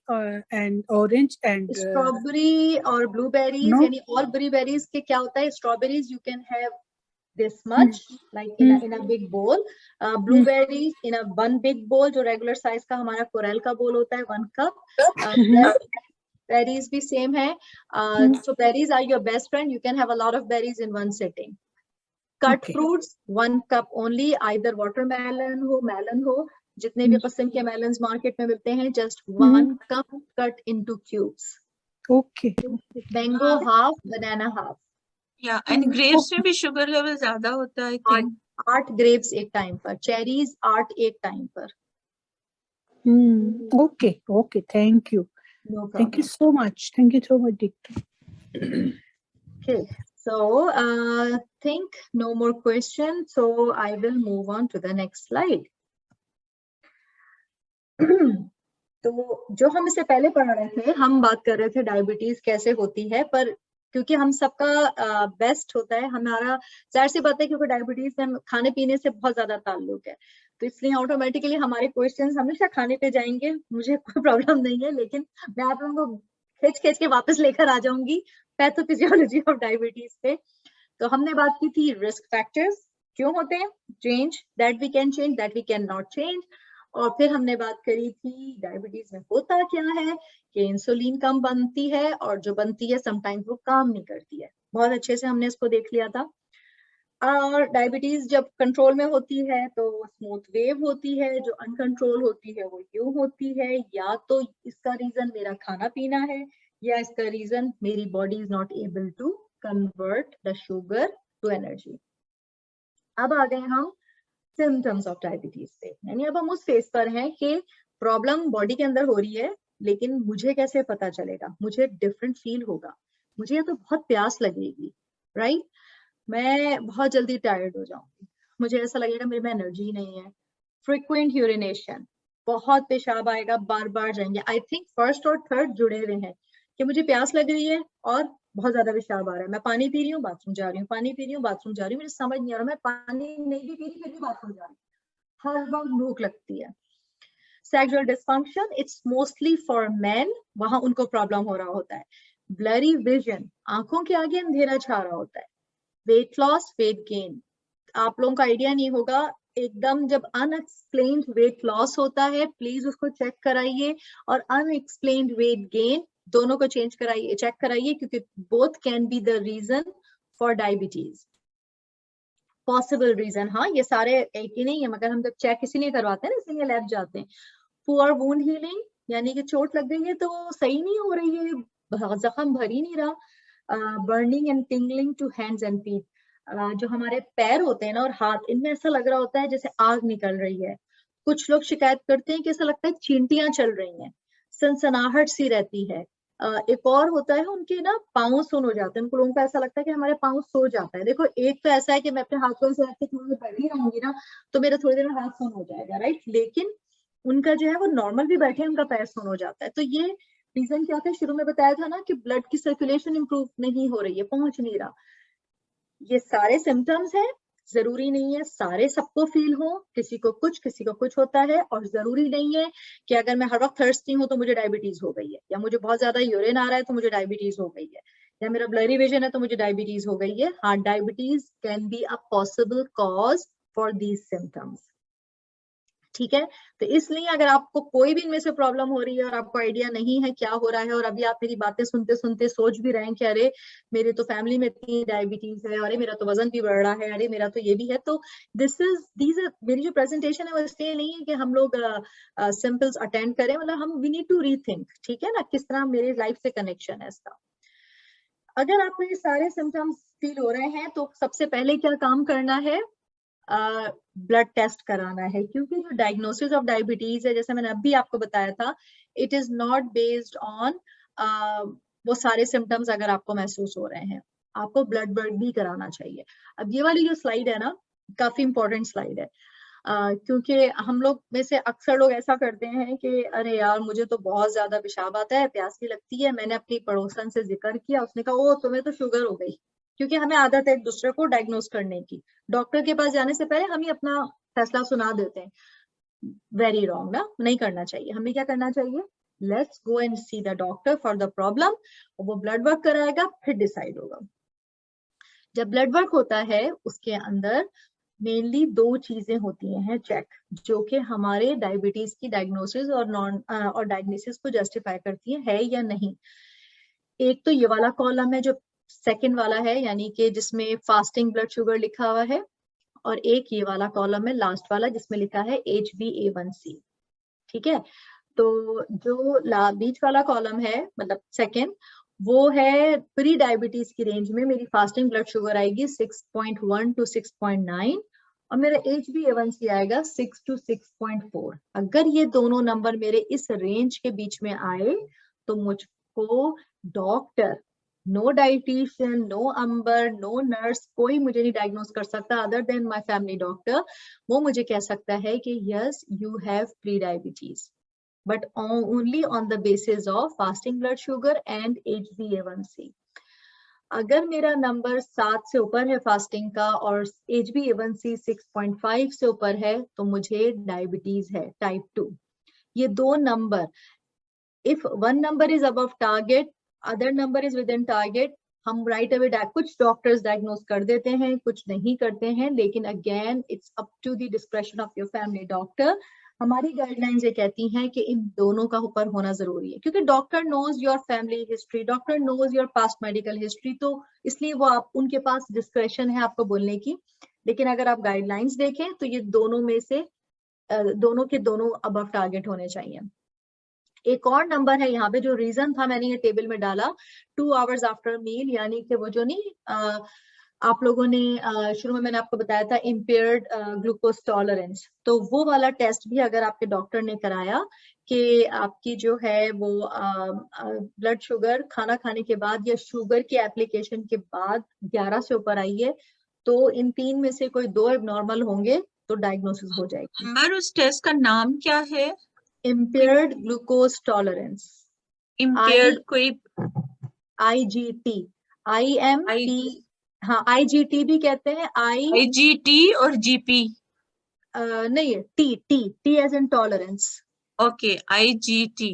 and orange and strawberry और ब्लूबेरीज, no. यानी ऑल बेरीज के क्या होता है, strawberries you can have this much, like in a big bowl. Blueberries in a 1 big bowl, जो regular size का हमारा coral का बोल होता है, 1 cup. Berries भी same है. So berries are your best friend. You can have a lot of berries in one sitting. Cut fruits 1 cup only, either watermelon हो, melon हो, जितने भी किस्म के melons market में मिलते हैं, just 1 cup cut into cubes. Okay. Mango half, banana half. Yeah, and grapes में भी sugar level ज्यादा होता है, I think. 8 grapes एक टाइम पर, चेरीज 8 एक टाइम पर। Okay, okay, thank you. No problem. Thank you so much. Thank you so much, Dikta. Okay, so think no more questions, so I will move on to the next slide. तो जो हम इससे पहले पढ़ रहे थे, हम बात कर रहे थे डायबिटीज कैसे होती है, पर क्योंकि हम सबका बेस्ट होता है हमारा, जाहिर सी बात है, क्योंकि डायबिटीज में खाने पीने से बहुत ज्यादा ताल्लुक है, तो इसलिए ऑटोमेटिकली हमारे क्वेश्चंस हमेशा खाने पे जाएंगे। मुझे कोई प्रॉब्लम नहीं है, लेकिन मैं आप लोगों को खींच के वापस लेकर आ जाऊंगी पैथोफिजियोलॉजी ऑफ डायबिटीज पे। तो हमने बात की थी रिस्क फैक्टर्स क्यों होते हैं, change that we can change, that we can not change, और फिर हमने बात करी थी डायबिटीज में होता क्या है कि इंसुलिन कम बनती है, और जो बनती है समटाइम्स वो काम नहीं करती है। बहुत अच्छे से हमने इसको देख लिया था। और डायबिटीज जब कंट्रोल में होती है तो स्मूथ वेव होती है, जो अनकंट्रोल होती है वो यूं होती है, या तो इसका रीजन मेरा खाना पीना है, या इसका रीजन मेरी body is not able to convert the sugar to energy. अब आ गए हम सिम्टम्स ऑफ डायबिटीज पे, यानी अब हम उस फेज पर हैं कि प्रॉब्लम बॉडी के अंदर हो रही है, लेकिन मुझे कैसे पता चलेगा, मुझे डिफरेंट फील होगा, मुझे या तो बहुत प्यास लगेगी, राइट, मैं बहुत जल्दी टायर्ड हो जाऊंगी, मुझे ऐसा लगेगा मेरे में एनर्जी नहीं है, फ्रीक्वेंट यूरिनेशन, बहुत पेशाब आएगा, बार बार जाएंगे। आई थिंक फर्स्ट और थर्ड जुड़े हुए हैं कि मुझे प्यास लग रही है और बहुत ज्यादा पेशाब आ रहा है, मैं पानी पी रही हूँ, बाथरूम जा रही हूँ, पानी पी रही हूँ, बाथरूम जा रही हूँ, मुझे समझ नहीं आ रहा, मैं पानी नहीं भी पी रही फिर भी बाथरूम जा रही हूँ, हर वक्त भूख लगती है। Sexual dysfunction, it's mostly for main, वहां उनको प्रॉब्लम हो रहा होता है। ब्लरी विजन, आंखों के आगे अंधेरा छा रहा होता है। वेट लॉस, वेट गेन, आप लोगों का आइडिया नहीं होगा, एकदम जब अनएक्सप्लेन्ड वेट लॉस होता है प्लीज उसको चेक कराइए, और अनएक्सप्लेन्ड वेट गेन दोनों को चेंज कराइए, चेक कराइए, क्योंकि both can be the reason for diabetes, possible reason. हाँ, ये सारे एक ही नहीं है, मगर हम जब चेक इसीलिए करवाते हैं ना, इसीलिए लैब जाते हैं। पुअर वुंड हीलिंग, यानी कि चोट लग गई है तो सही नहीं हो रही है, जख्म भर ही नहीं रहा। Burning and tingling to hands and feet, जो हमारे पैर होते हैं ना और हाथ, इनमें ऐसा लग रहा होता है जैसे आग निकल रही है। कुछ लोग शिकायत करते हैं कि ऐसा लगता है चींटियां चल रही हैं, सनसनाहट सी रहती है। एक और होता है उनके ना पाँव सुन हो जाते हैं, उनको लोगों को ऐसा लगता है कि हमारे पाँव सो जाता है। देखो, एक तो ऐसा है कि मैं अपने हाथ को ऐसे रख के थोड़ी देर बैठी रहूंगी ना तो मेरा थोड़ी देर में हाथ सुन हो जाएगा, राइट, लेकिन उनका जो है वो नॉर्मल भी बैठे उनका पैर सुन हो जाता है। तो ये रीजन क्या था, शुरू में बताया था ना कि ब्लड की सर्कुलेशन इंप्रूव नहीं हो रही है, पहुंच नहीं रहा। ये सारे सिम्टम्स हैं, जरूरी नहीं है सारे सबको फील हो, किसी को कुछ होता है, और जरूरी नहीं है कि अगर मैं हर वक्त थर्स्टी हूँ तो मुझे डायबिटीज हो गई है, या मुझे बहुत ज्यादा यूरिन आ रहा है तो मुझे डायबिटीज हो गई है, या मेरा ब्लरी विजन है तो मुझे डायबिटीज हो गई है। हाँ, diabetes can be a possible cause for these symptoms. ठीक है, तो इसलिए अगर आपको कोई भी इनमें से प्रॉब्लम हो रही है और आपको आइडिया नहीं है क्या हो रहा है, और अभी आप मेरी बातें सुनते सुनते सोच भी रहे हैं कि अरे मेरे तो फैमिली में इतनी डायबिटीज है, अरे मेरा तो वजन भी बढ़ रहा है, अरे मेरा तो ये भी है, तो मेरी जो प्रेजेंटेशन है वो इसलिए नहीं है कि हम लोग सिंपल्स अटेंड करें, मतलब हम वी नीड टू रीथिंक, ठीक है ना, किस तरह मेरे लाइफ से कनेक्शन है इसका। अगर आपको ये सारे सिम्टम्स फील हो रहे हैं तो सबसे पहले क्या काम करना है, ब्लड टेस्ट कराना है, क्योंकि जो डायग्नोसिस ऑफ डायबिटीज है, जैसे मैंने अभी आपको बताया था, it is not based on वो सारे सिम्टम्स अगर आपको महसूस हो रहे हैं, आपको ब्लड वर्क भी कराना चाहिए। अब ये वाली जो स्लाइड है ना, काफी इंपॉर्टेंट स्लाइड है, क्योंकि हम लोग में से अक्सर लोग ऐसा करते हैं कि अरे यार मुझे तो बहुत ज्यादा पेशाब आता है, प्यास भी लगती है, मैंने अपनी पड़ोसन से जिक्र किया, उसने कहा ओ तुम्हें तो शुगर हो गई, क्योंकि हमें आदत है एक दूसरे को डायग्नोस करने की, डॉक्टर के पास जाने से पहले हम ही अपना फैसला सुना देते हैं। वेरी रॉन्ग ना, नहीं करना चाहिए। हमें क्या करना चाहिए, let's go and see the doctor for the problem, वो ब्लड वर्क कराएगा, फिर डिसाइड होगा। जब ब्लड वर्क होता है उसके अंदर मेनली दो चीजें होती हैं चेक, जो कि हमारे डायबिटीज की डायग्नोसिस और डायग्नोसिस को जस्टिफाई करती है या नहीं। एक तो ये वाला कॉलम है जो सेकंड वाला है, यानी कि जिसमें फास्टिंग ब्लड शुगर लिखा हुआ है, और एक ये वाला कॉलम है लास्ट वाला जिसमें लिखा है HbA1c। ठीक है, तो जो बीच वाला कॉलम है मतलब सेकंड, वो है प्री डायबिटीज की रेंज में मेरी फास्टिंग ब्लड शुगर आएगी 6.1 to 6.9, और मेरा HbA1c आएगा 6 to 6.4। अगर ये दोनों नंबर मेरे इस रेंज के बीच में आए तो मुझको डॉक्टर, नो डाइटिशियन, नो अंबर, नो नर्स, कोई मुझे नहीं डायग्नोस कर सकता other than my family doctor. वो मुझे कह सकता है कि yes you have pre diabetes, but only on the basis of fasting blood sugar and HbA1c। अगर मेरा नंबर 7 से ऊपर है फास्टिंग का और HbA1c 6.5 से ऊपर है तो मुझे डायबिटीज है टाइप 2। ये दो number, if one number is above target, other number is within target, हम राइट अवे कुछ डॉक्टर्स डायग्नोस कर देते हैं, कुछ नहीं करते हैं, लेकिन again it's up to the discretion of your family doctor. हमारी गाइडलाइंस ये कहती हैं कि इन दोनों का ऊपर होना जरूरी है, क्योंकि doctor knows your family history, doctor knows your past medical history, तो इसलिए वो आप उनके पास डिस्क्रेशन है आपको बोलने की। लेकिन अगर आप गाइडलाइंस देखें तो ये दोनों में से दोनों के दोनों अबव टारगेट होने चाहिए। एक और नंबर है यहाँ पे, जो रीजन था मैंने ये टेबल में डाला, 2 hours आफ्टर मील, यानी कि वो जो नहीं आप लोगों ने शुरू में मैंने आपको बताया था इम्पेयर्ड ग्लूकोज टॉलरेंस, तो वो वाला टेस्ट भी अगर आपके डॉक्टर ने कराया कि आपकी जो है वो ब्लड शुगर खाना खाने के बाद या शुगर की एप्लीकेशन के बाद 11 से ऊपर आई है, तो इन 3 में से कोई 2 एबनॉर्मल होंगे तो डायग्नोसिस हो जाएगी। अंबर, उस टेस्ट का नाम क्या है? इम्पेयर्ड ग्लूकोज टॉलरेंस, इम्पेयर्ड कोई IGT, IMP, हाँ IGT भी कहते हैं, IGT और GP नहीं है, T as in tolerance. Okay, IGT,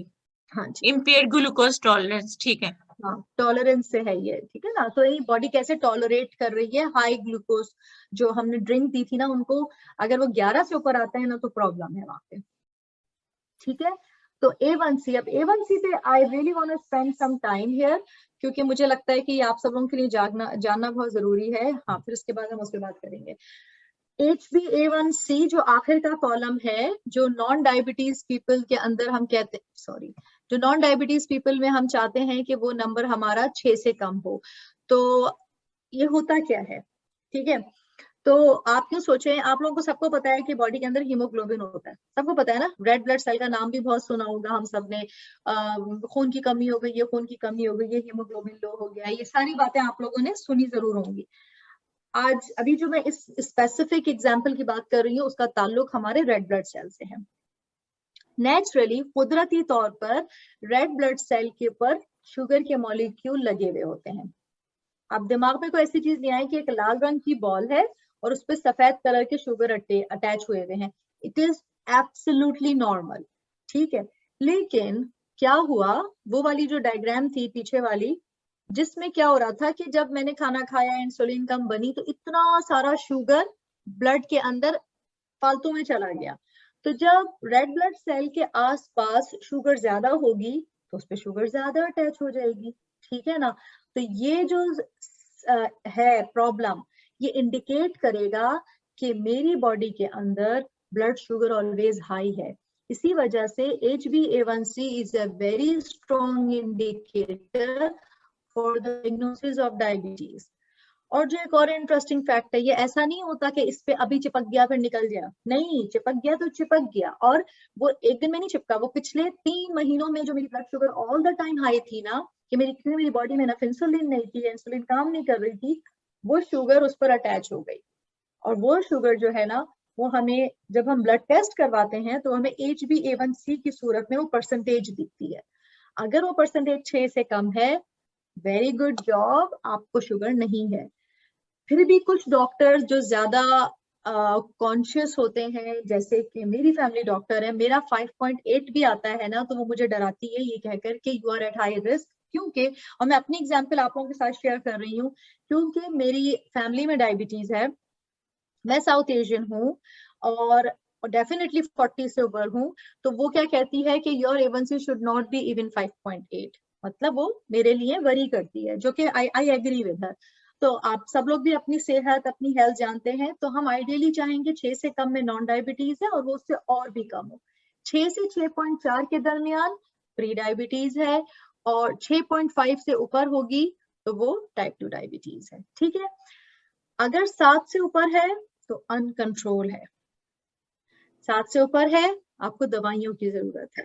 हाँ जी, इम्पेयर्ड ग्लूकोज टॉलरेंस, ठीक है। हाँ टॉलरेंस से है ये, ठीक है ना। तो ये बॉडी कैसे टॉलरेट कर रही है हाई ग्लूकोज, जो हमने ड्रिंक दी थी ना उनको, अगर वो 11 से ऊपर आता है ना तो प्रॉब्लम है वहां पे। ठीक है, तो A1C, अब A1C पे I really want to spend some time here, क्योंकि मुझे लगता है कि आप सब लोगों के लिए जानना बहुत जरूरी है। हाँ, फिर उसके बाद हम उस पर बात करेंगे। HbA1c जो आखिर का कॉलम है, जो नॉन डायबिटीज पीपल के अंदर हम कहते हैं, जो नॉन डायबिटीज पीपल में हम चाहते हैं कि वो नंबर हमारा 6 से कम हो। तो ये होता क्या है, ठीक है, तो आप क्यों सोचें, आप लोगों को सबको पता है कि बॉडी के अंदर हीमोग्लोबिन होता है, सबको पता है ना, रेड ब्लड सेल का नाम भी बहुत सुना होगा हम सब ने। खून की कमी हो गई है, खून की कमी हो गई है, हीमोग्लोबिन लो हो गया, ये सारी बातें आप लोगों ने सुनी जरूर होंगी। आज अभी जो मैं इस स्पेसिफिक एग्जाम्पल की बात कर रही हूँ उसका ताल्लुक हमारे रेड ब्लड सेल से है। नेचुरली, कुदरती तौर पर रेड ब्लड सेल के ऊपर शुगर के मॉलिक्यूल लगे हुए होते हैं। अब दिमाग में कोई ऐसी चीज नहीं आए कि एक लाल रंग की बॉल है और उस पे सफेद कलर के शुगर अटैच हुए हुए हैं, इट इज एब्सोल्युटली नॉर्मल, ठीक है। लेकिन क्या हुआ, वो वाली जो डायग्राम थी पीछे वाली, जिसमें क्या हो रहा था कि जब मैंने खाना खाया, इंसुलिन कम बनी, तो इतना सारा शुगर ब्लड के अंदर फालतू में चला गया। तो जब रेड ब्लड सेल के आसपास शुगर ज्यादा होगी तो उस पर शुगर ज्यादा अटैच हो जाएगी, ठीक है ना। तो ये जो है प्रॉब्लम, ये इंडिकेट करेगा कि मेरी बॉडी के अंदर ब्लड शुगर ऑलवेज हाई है। इसी वजह से HbA1c is a very strong indicator for the diagnosis of diabetes. और जो एक और इंटरेस्टिंग फैक्ट है, ये ऐसा नहीं होता कि इस पे अभी चिपक गया फिर निकल गया, नहीं, चिपक गया तो चिपक गया, और वो एक दिन में नहीं चिपका, वो पिछले 3 महीनों में जो मेरी blood sugar all the time high थी ना, कि मेरी बॉडी में ना इंसुलिन नहीं थी, इंसुलिन काम नहीं कर रही थी, वो शुगर उस पर अटैच हो गई। और वो शुगर जो है ना, वो हमें जब हम ब्लड टेस्ट करवाते हैं तो हमें HbA1c की सूरत में वो परसेंटेज दिखती है। अगर वो परसेंटेज 6 से कम है, वेरी गुड जॉब, आपको शुगर नहीं है। फिर भी कुछ डॉक्टर्स जो ज्यादा कॉन्शियस होते हैं, जैसे कि मेरी फैमिली डॉक्टर है, मेरा 5.8 भी आता है ना, तो वो मुझे डराती है ये कहकर कि you are at high risk. क्योंकि, और मैं अपनी एग्जांपल आप लोगों के साथ शेयर कर रही हूँ, क्योंकि मेरी फैमिली में डायबिटीज है, मैं साउथ एशियन हूँ और डेफिनेटली 40 से ऊपर हूँ, तो वो क्या कहती है कि your A1C should not be even 5.8, मतलब वो मेरे लिए वरी करती है, जो कि आई एग्री विद हर। तो आप सब लोग भी अपनी सेहत, अपनी हेल्थ जानते हैं, तो हम आइडियली चाहेंगे 6 से कम में नॉन डायबिटीज है और वो उससे और भी कम हो। 6 से 6.4 के दरमियान प्री डायबिटीज है, और 6.5 से ऊपर होगी तो वो टाइप 2 डायबिटीज है, ठीक है। अगर 7 से ऊपर है तो अनकंट्रोल है, 7 से ऊपर है आपको दवाइयों की जरूरत है,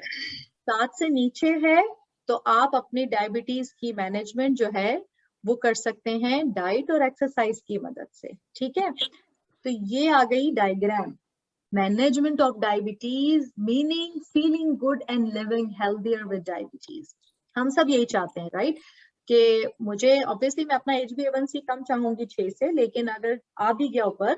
7 से नीचे है तो आप अपनी डायबिटीज की मैनेजमेंट जो है वो कर सकते हैं डाइट और एक्सरसाइज की मदद से, ठीक है। तो ये आ गई diagram, management of diabetes meaning feeling good and living healthier with diabetes. हम सब यही चाहते हैं, राइट, कि मुझे ऑब्वियसली मैं अपना HbA1c कम चाहूंगी 6 से, लेकिन अगर आ भी गया ऊपर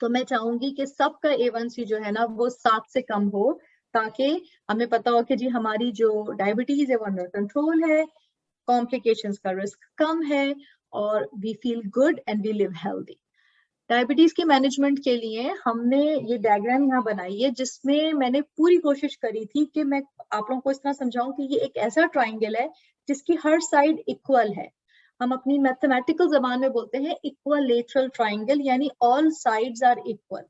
तो मैं चाहूंगी कि सबका A1C जो है ना वो 7 से कम हो, ताकि हमें पता हो कि जी हमारी जो डायबिटीज है वो अंडर कंट्रोल है, कॉम्प्लिकेशंस का रिस्क कम है, और we feel good and we live healthy. Diabetes के मैनेजमेंट के लिए हमने ये डायग्राम यहाँ बनाई है, जिसमें मैंने पूरी कोशिश करी थी कि मैं आप लोगों को इस तरह समझाऊं कि ये एक ऐसा ट्राइंगल है जिसकी हर साइड इक्वल है। हम अपनी मैथमेटिकल जबान में बोलते हैं इक्वलेटरल ट्राइंगल, यानी ऑल साइड्स आर इक्वल।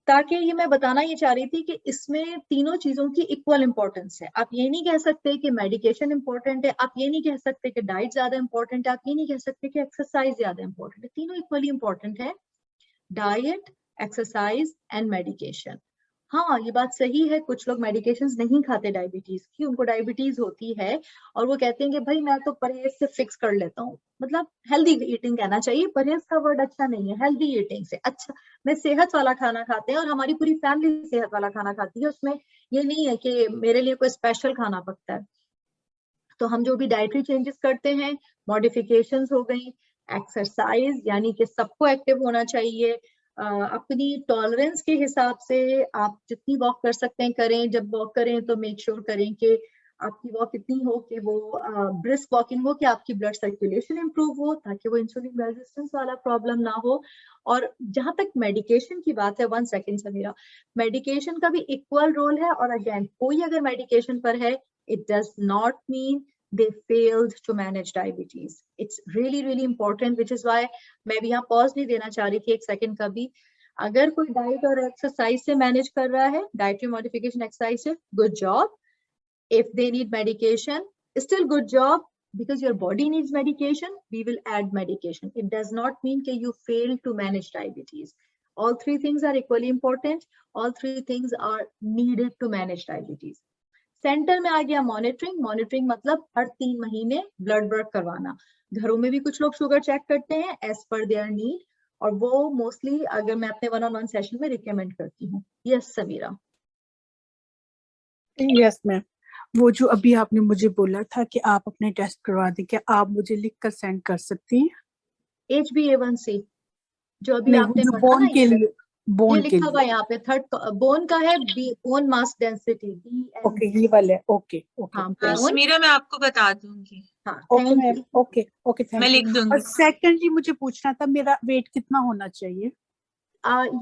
ताकि ये मैं बताना ये चाह रही थी कि इसमें तीनों चीजों की इक्वल इंपॉर्टेंस है। आप ये नहीं कह सकते कि मेडिकेशन इंपॉर्टेंट है, आप ये नहीं कह सकते कि डाइट ज्यादा इंपॉर्टेंट है, आप ये नहीं कह सकते कि एक्सरसाइज ज्यादा इंपॉर्टेंट है, तीनों इक्वली इंपॉर्टेंट है, डाइट, एक्सरसाइज एंड मेडिकेशन। हाँ, ये बात सही है, कुछ लोग मेडिकेशंस नहीं खाते डायबिटीज की, उनको डायबिटीज होती है और वो कहते हैं कि भाई मैं तो परहेज से फिक्स कर लेता हूँ, मतलब हेल्दी ईटिंग कहना चाहिए, परहेज का वर्ड अच्छा नहीं है, हेल्दी ईटिंग से अच्छा मैं सेहत वाला खाना खाते हैं, और हमारी पूरी फैमिली सेहत वाला खाना खाती है, उसमें ये नहीं है कि मेरे लिए कोई स्पेशल खाना पकता है। तो हम जो भी डाइटरी चेंजेस करते हैं, मॉडिफिकेशंस हो गई, एक्सरसाइज यानी कि सबको एक्टिव होना चाहिए, अपनी टॉलरेंस के हिसाब से आप जितनी वॉक कर सकते हैं करें, जब वॉक करें तो मेक श्योर करें कि आपकी वॉक इतनी हो कि वो ब्रिस्क वॉकिंग हो, कि आपकी ब्लड सर्कुलेशन इंप्रूव हो, ताकि वो इंसुलिन रेजिस्टेंस वाला प्रॉब्लम ना हो। और जहां तक मेडिकेशन की बात है, 1 सेकेंड समीरा, मेडिकेशन का भी इक्वल रोल है, और अगेन कोई अगर मेडिकेशन पर है, it does not mean they failed to manage diabetes. It's really really important, which is why मैं भी यहाँ pause नहीं देना चाह रही थी 1 सेकंड का भी। अगर कोई डाइट और एक्सरसाइज से मैनेज कर रहा है, डाइटरी मॉडिफिकेशन एक्सरसाइज से, good job. If they need medication, still good job, because your body needs medication, we will add medication. It does not mean that you fail to manage diabetes. All 3 things are equally important. All 3 things are needed to manage diabetes. Centre में आ गया monitoring. Monitoring मतलब हर 3 महीने blood work करवाना। घरों में भी कुछ लोग शुगर चेक करते हैं एज पर देयर नीड, और वो मोस्टली अगर मैं अपने 1-on-1 सेशन में रिकमेंड करती हूँ। यस समीरा। यस मैम, वो जो अभी आपने मुझे बोला था कि आप अपने टेस्ट करवा दें, क्या आप मुझे लिख कर सेंड कर सकती हैं? HbA1c जो अभी नहीं, आपने जो पढ़ा बोन ना, के लिए, ये बोन के लिखा हुआ लिए। है यहाँ पे थर्ड बोन का है, बोन मास डेंसिटी ओके, ये वाला है। ओके ओके, हाँ थैंक बोन, मीरा मैं आपको बता दूंगी, हाँ okay thank ma'am, you. Okay okay, मैं थैंक यू। लिख और दूंगी। सेकंडली मुझे पूछना था, मेरा वेट कितना होना चाहिए?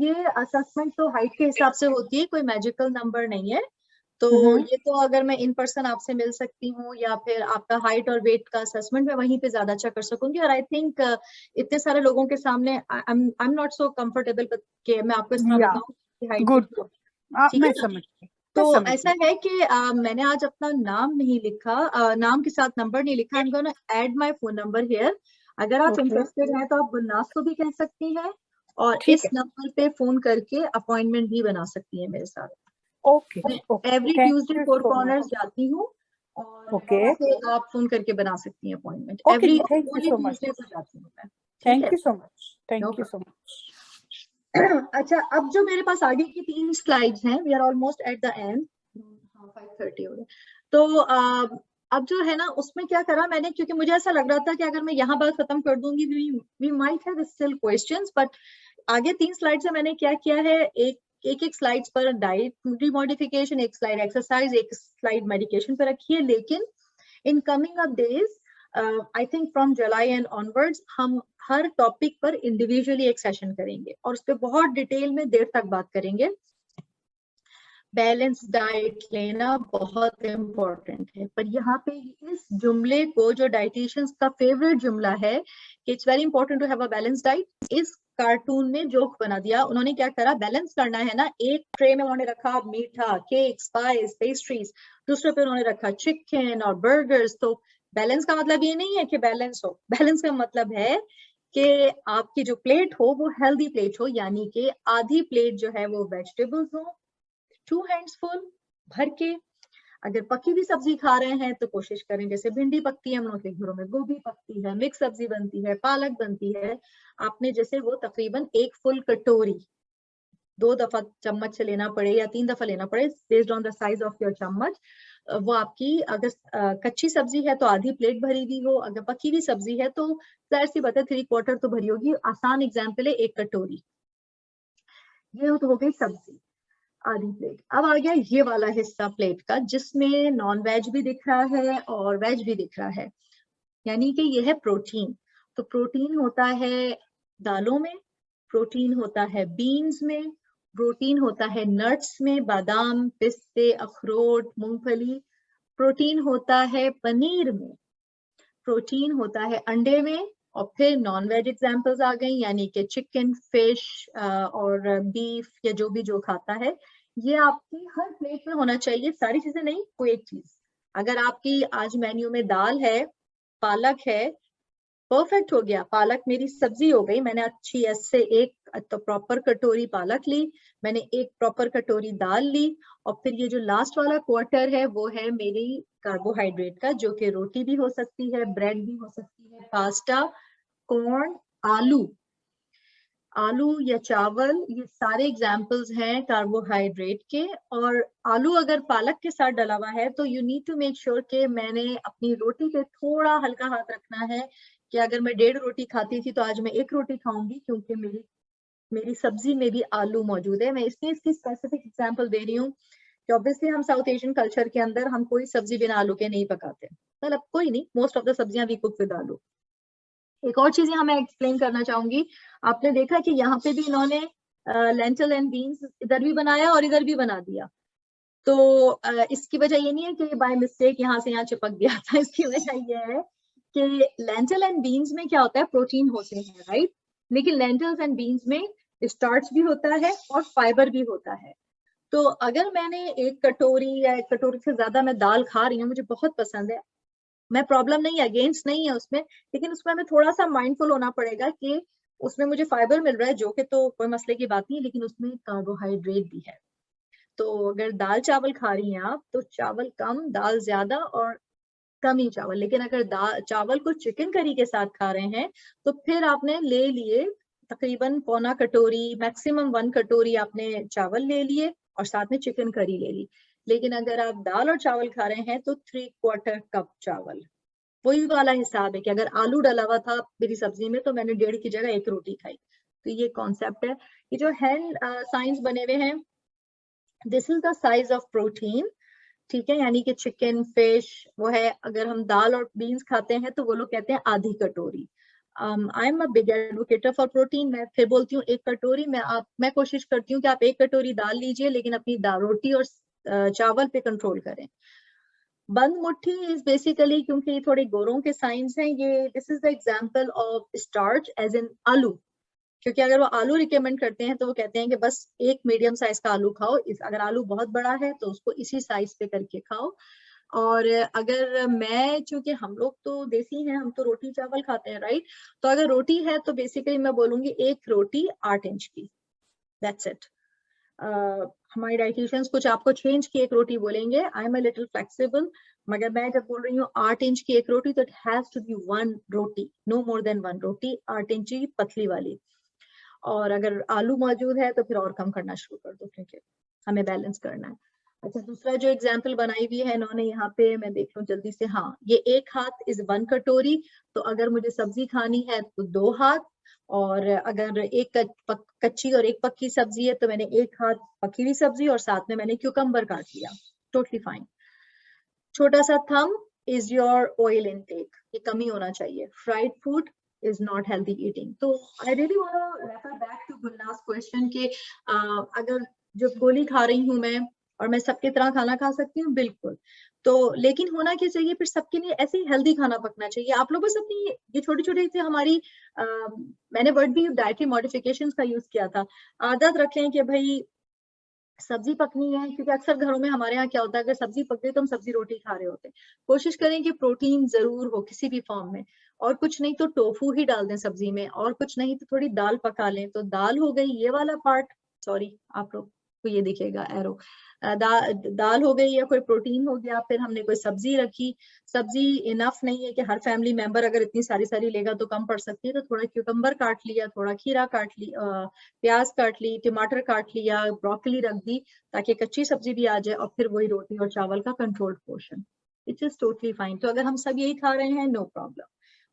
ये असेसमेंट तो हाइट के हिसाब से होती है, कोई मैजिकल नंबर नहीं है। तो ये तो अगर मैं इन पर्सन आपसे मिल सकती हूँ या फिर आपका हाइट और वेट का असेसमेंट मैं वहीं पे ज्यादा अच्छा कर सकूंगी। और आई थिंक इतने सारे लोगों के सामने I am not so comfortable कि मैं आपको इस तरह या बताऊं कि हाइट गुड, ठीक मैं है ना। समझ गई, मैं तो समझ ऐसा गई। है कि मैंने आज अपना नाम नहीं लिखा, नाम के साथ नंबर नहीं लिखा। I am gonna add my phone number here. अगर आप ओके, इंटरेस्टेड हैं तो आप गुलनाज को भी कह सकती हैं और ठीक इस है। नंबर पे फोन करके अपॉइंटमेंट भी बना सकती है मेरे साथ। ओके मैं okay, every thank Tuesday you four so corners much. जाती हूँ और ओके वहाँ से आप फोन करके बना सकती हैं appointment. Okay, every thank you only so much, Tuesday को जाती हूँ मैं, ठीक थैंक है, you so much, no thank you so much. Problem. अच्छा, अब जो मेरे पास आगे की 3 स्लाइड्स हैं, we are almost at the end, 5:30 हो गए। तो अब जो है ना उसमें क्या करा मैंने, क्योंकि मुझे ऐसा लग रहा था कि अगर मैं यहाँ बात खत्म कर दूंगी we might have still questions, but आगे 3 स्लाइड से मैंने क्या किया है, एक स्लाइड्स पर डाइट मॉडिफिकेशन, एक स्लाइड एक्सरसाइज, एक स्लाइड मेडिकेशन पर रखी है। लेकिन in coming up days I think from July and onwards हम हर टॉपिक पर इंडिविजुअली एक सेशन करेंगे और उस पर बहुत डिटेल में देर तक बात करेंगे। बैलेंस डाइट लेना बहुत इम्पोर्टेंट है, पर यहाँ पे इस जुमले को, जो डाइटिशियंस का फेवरेट जुमला है कि it's very important to have a balance diet, इस कार्टून में जोक बना दिया। उन्होंने क्या करा, बैलेंस करना है ना, एक ट्रे में उन्होंने रखा मीठा, केक, स्पाइस, पेस्ट्रीज, दूसरे पे उन्होंने रखा चिकन और बर्गर्स। तो बैलेंस का मतलब ये नहीं है कि बैलेंस हो, बैलेंस का मतलब है कि आपकी जो प्लेट हो वो हेल्दी प्लेट हो, यानी कि आधी प्लेट जो है वो वेजिटेबल्स हो, 2 हैंड्स फुल भर के। अगर पकी हुई सब्जी खा रहे हैं तो कोशिश करें, जैसे भिंडी पकती है हम लोग के घरों में, गोभी पकती है, मिक्स सब्जी बनती है, पालक बनती है, आपने जैसे वो तकरीबन 1 फुल कटोरी 2 दफा चम्मच से लेना पड़े या 3 दफा लेना पड़े, based on the size of your चम्मच। वो आपकी अगर कच्ची सब्जी है तो आधी प्लेट भरी हुई हो, अगर पकी हुई सब्जी है तो जाहिर सी बात है 3/4 तो भरी होगी। आसान एग्जाम्पल है 1 कटोरी, ये तो हो गई सब्जी, आधी प्लेट। अब आ गया ये वाला हिस्सा प्लेट का जिसमें नॉन वेज भी दिख रहा है और वेज भी दिख रहा है, यानी कि ये है प्रोटीन। तो प्रोटीन होता है दालों में, प्रोटीन होता है बीन्स में, प्रोटीन होता है नट्स में, बादाम, पिस्ते, अखरोट, मूंगफली, प्रोटीन होता है पनीर में, प्रोटीन होता है अंडे में, और फिर नॉन वेज एग्जाम्पल्स आ गई, यानी कि चिकन, फिश और बीफ या जो भी जो खाता है। ये आपकी हर प्लेट में होना चाहिए, सारी चीजें नहीं, कोई एक चीज। अगर आपकी आज मेन्यू में दाल है, पालक है, परफेक्ट हो गया, पालक मेरी सब्जी हो गई। मैंने अच्छी ऐसे एक तो प्रॉपर कटोरी पालक ली, मैंने एक प्रॉपर कटोरी दाल ली, और फिर ये जो लास्ट वाला क्वार्टर है वो है मेरी कार्बोहाइड्रेट का, जो कि रोटी भी हो सकती है, ब्रेड भी हो सकती है, पास्ता, कॉर्न, आलू, आलू या चावल, ये सारे एग्जाम्पल्स हैं कार्बोहाइड्रेट के। और आलू अगर पालक के साथ डला हुआ है तो you need to make sure कि मैंने अपनी रोटी पे थोड़ा हल्का हाथ रखना है, कि अगर मैं 1.5 रोटी खाती थी तो आज मैं 1 रोटी खाऊंगी, क्योंकि मेरी सब्जी में भी आलू मौजूद है। मैं इसलिए इसकी स्पेसिफिक एग्जाम्पल दे रही हूँ कि ऑब्वियसली हम साउथ एशियन कल्चर के अंदर हम कोई सब्जी बिना आलू के नहीं पकाते, मतलब कोई नहीं, मोस्ट ऑफ द सब्जियां वी कुक विद आलू। एक और चीज यहाँ मैं एक्सप्लेन करना चाहूंगी, आपने देखा कि यहाँ पे भी इन्होंने लेंटल एंड बीन्स इधर भी बनाया और इधर भी बना दिया। तो इसकी वजह ये नहीं है कि बाय मिस्टेक यहाँ से यहाँ चिपक गया था, इसकी वजह ये है कि लेंटल एंड बीन्स में क्या होता है, प्रोटीन होते हैं, राइट, लेकिन लेंटल्स एंड बीन्स में स्टार्च भी होता है और फाइबर भी होता है। तो अगर मैंने 1 कटोरी या 1 कटोरी से ज्यादा मैं दाल खा रही हूँ, मुझे बहुत पसंद है, मैं प्रॉब्लम नहीं, अगेंस्ट नहीं है उसमें, लेकिन उसमें हमें थोड़ा सा माइंडफुल होना पड़ेगा कि उसमें मुझे फाइबर मिल रहा है, जो कि तो कोई मसले की बात नहीं है, लेकिन उसमें कार्बोहाइड्रेट भी है। तो अगर दाल चावल खा रही हैं आप तो चावल कम, दाल ज्यादा, और कम ही चावल। लेकिन अगर दाल चावल को चिकन करी के साथ खा रहे हैं तो फिर आपने ले लिए तकरीबन 1/4 कटोरी, मैक्सिमम 1 कटोरी आपने चावल ले लिए और साथ में चिकन करी ले ली। लेकिन अगर आप दाल और चावल खा रहे हैं तो 3/4 कप चावल। वही वाला हिसाब है कि अगर आलू डला हुआ था मेरी सब्जी में तो मैंने 1.5 की जगह 1 रोटी खाई, तो ये कॉन्सेप्ट है। ये जो हैंड साइंस बने हुए हैं, this is the size of protein, ठीक है, यानी कि चिकन, फिश वो है। अगर हम दाल और बीन्स खाते हैं तो वो लोग कहते हैं आधी कटोरी। I am a big advocate for protein. मैं फिर बोलती हूँ 1 कटोरी। मैं कोशिश करती हूँ कि आप 1 कटोरी दाल लीजिए, लेकिन अपनी रोटी और चावल पे कंट्रोल करें। बंद मुट्ठी इज बेसिकली, क्योंकि ये थोड़े गोरों के साइंस हैं, ये this is the example of starch as in आलू, क्योंकि अगर वो आलू रिकमेंड करते हैं तो वो कहते हैं कि बस एक मीडियम साइज का आलू खाओ। अगर आलू बहुत बड़ा है तो उसको इसी साइज पे करके खाओ। और अगर मैं, चूंकि हम लोग तो देसी हैं, हम तो रोटी चावल खाते हैं, राइट, तो अगर रोटी है तो बेसिकली मैं बोलूंगी 1 रोटी 8 इंच की, दैट्स इट। हमारे डाइटिशियंस कुछ आपको चेंज की 1 रोटी बोलेंगे, I am a little flexible, मगर मैं जब बोल रही हूँ 8 इंच की 1 रोटी, तो it has to be 1 roti, no more than 1 roti, 8 inch की पतली वाली। और अगर आलू मौजूद है तो फिर और कम करना शुरू कर दो, क्योंकि हमें बैलेंस करना है। अच्छा, दूसरा जो एग्जाम्पल बनाई हुई है इन्होंने यहाँ पे, मैं देख लूं जल्दी से, हाँ, ये 1 हाथ इज 1 कटोरी। तो अगर मुझे सब्जी खानी है तो 2 हाथ, और अगर एक कच्ची और एक पक्की सब्जी है तो मैंने 1 हाथ पकी हुई सब्जी और साथ में मैंने क्यूकम्बर काट लिया, टोटली फाइन। छोटा सा थम इज योर ऑयल इनटेक, ये कमी होना चाहिए। Fried food is not healthy eating. तो I really want to refer back to Gulna's question कि अगर जो गोली खा रही हूँ मैं और मैं सबकी तरह खाना खा सकती हूँ, बिल्कुल। तो लेकिन होना क्या चाहिए फिर, सबके लिए ऐसे ही हेल्दी खाना पकना चाहिए। आप लोग बस अपनी ये छोटी छोटी से हमारी मैंने वर्ड भी डाइटरी मॉडिफिकेशंस का यूज किया था, आदत रखें कि भाई सब्जी पकनी है, क्योंकि अक्सर घरों में हमारे यहाँ क्या होता है, अगर सब्जी पक गई तो हम सब्जी रोटी खा रहे होते हैं। कोशिश करें कि प्रोटीन जरूर हो किसी भी फॉर्म में, और कुछ नहीं तो टोफू ही डाल दें सब्जी में, और कुछ नहीं तो थोड़ी दाल पका लें। तो दाल हो गई ये वाला पार्ट, सॉरी आप लोग को ये दिखेगा एरो, दाल हो गई या कोई प्रोटीन हो गया। फिर हमने कोई सब्जी रखी, सब्जी इनफ नहीं है कि हर फैमिली मेंबर अगर इतनी सारी लेगा तो कम पड़ सकती है, तो थोड़ा क्यूकम्बर काट लिया, थोड़ा खीरा काट ली, प्याज काट ली, टमाटर काट लिया, ब्रोकली रख दी, ताकि कच्ची सब्जी भी आ जाए, और फिर वही रोटी और चावल का controlled portion, it is totally fine. तो अगर हम सब यही खा रहे हैं, नो प्रॉब्लम।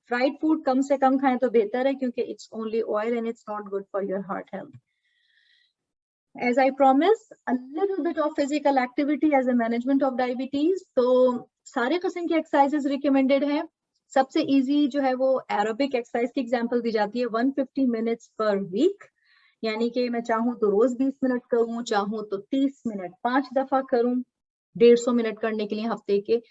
फ्राइड फूड कम से कम खाएं तो बेहतर है, क्योंकि it's only oil and it's not good for your heart health. As I promised, a little bit of physical activity as a management of diabetes. तो सारे किस्म की एक्सरसाइजेस रिकमेंडेड हैं। सबसे इजी जो है वो एरोबिक एक्सरसाइज की एग्जांपल दी जाती है, 150 मिनट्स पर वीक, यानी कि मैं चाहूँ तो रोज 20 मिनट करूँ, चाहूँ तो 30 मिनट 5 दफा करूँ, 150 मिनट करने के लिए हफ्ते के।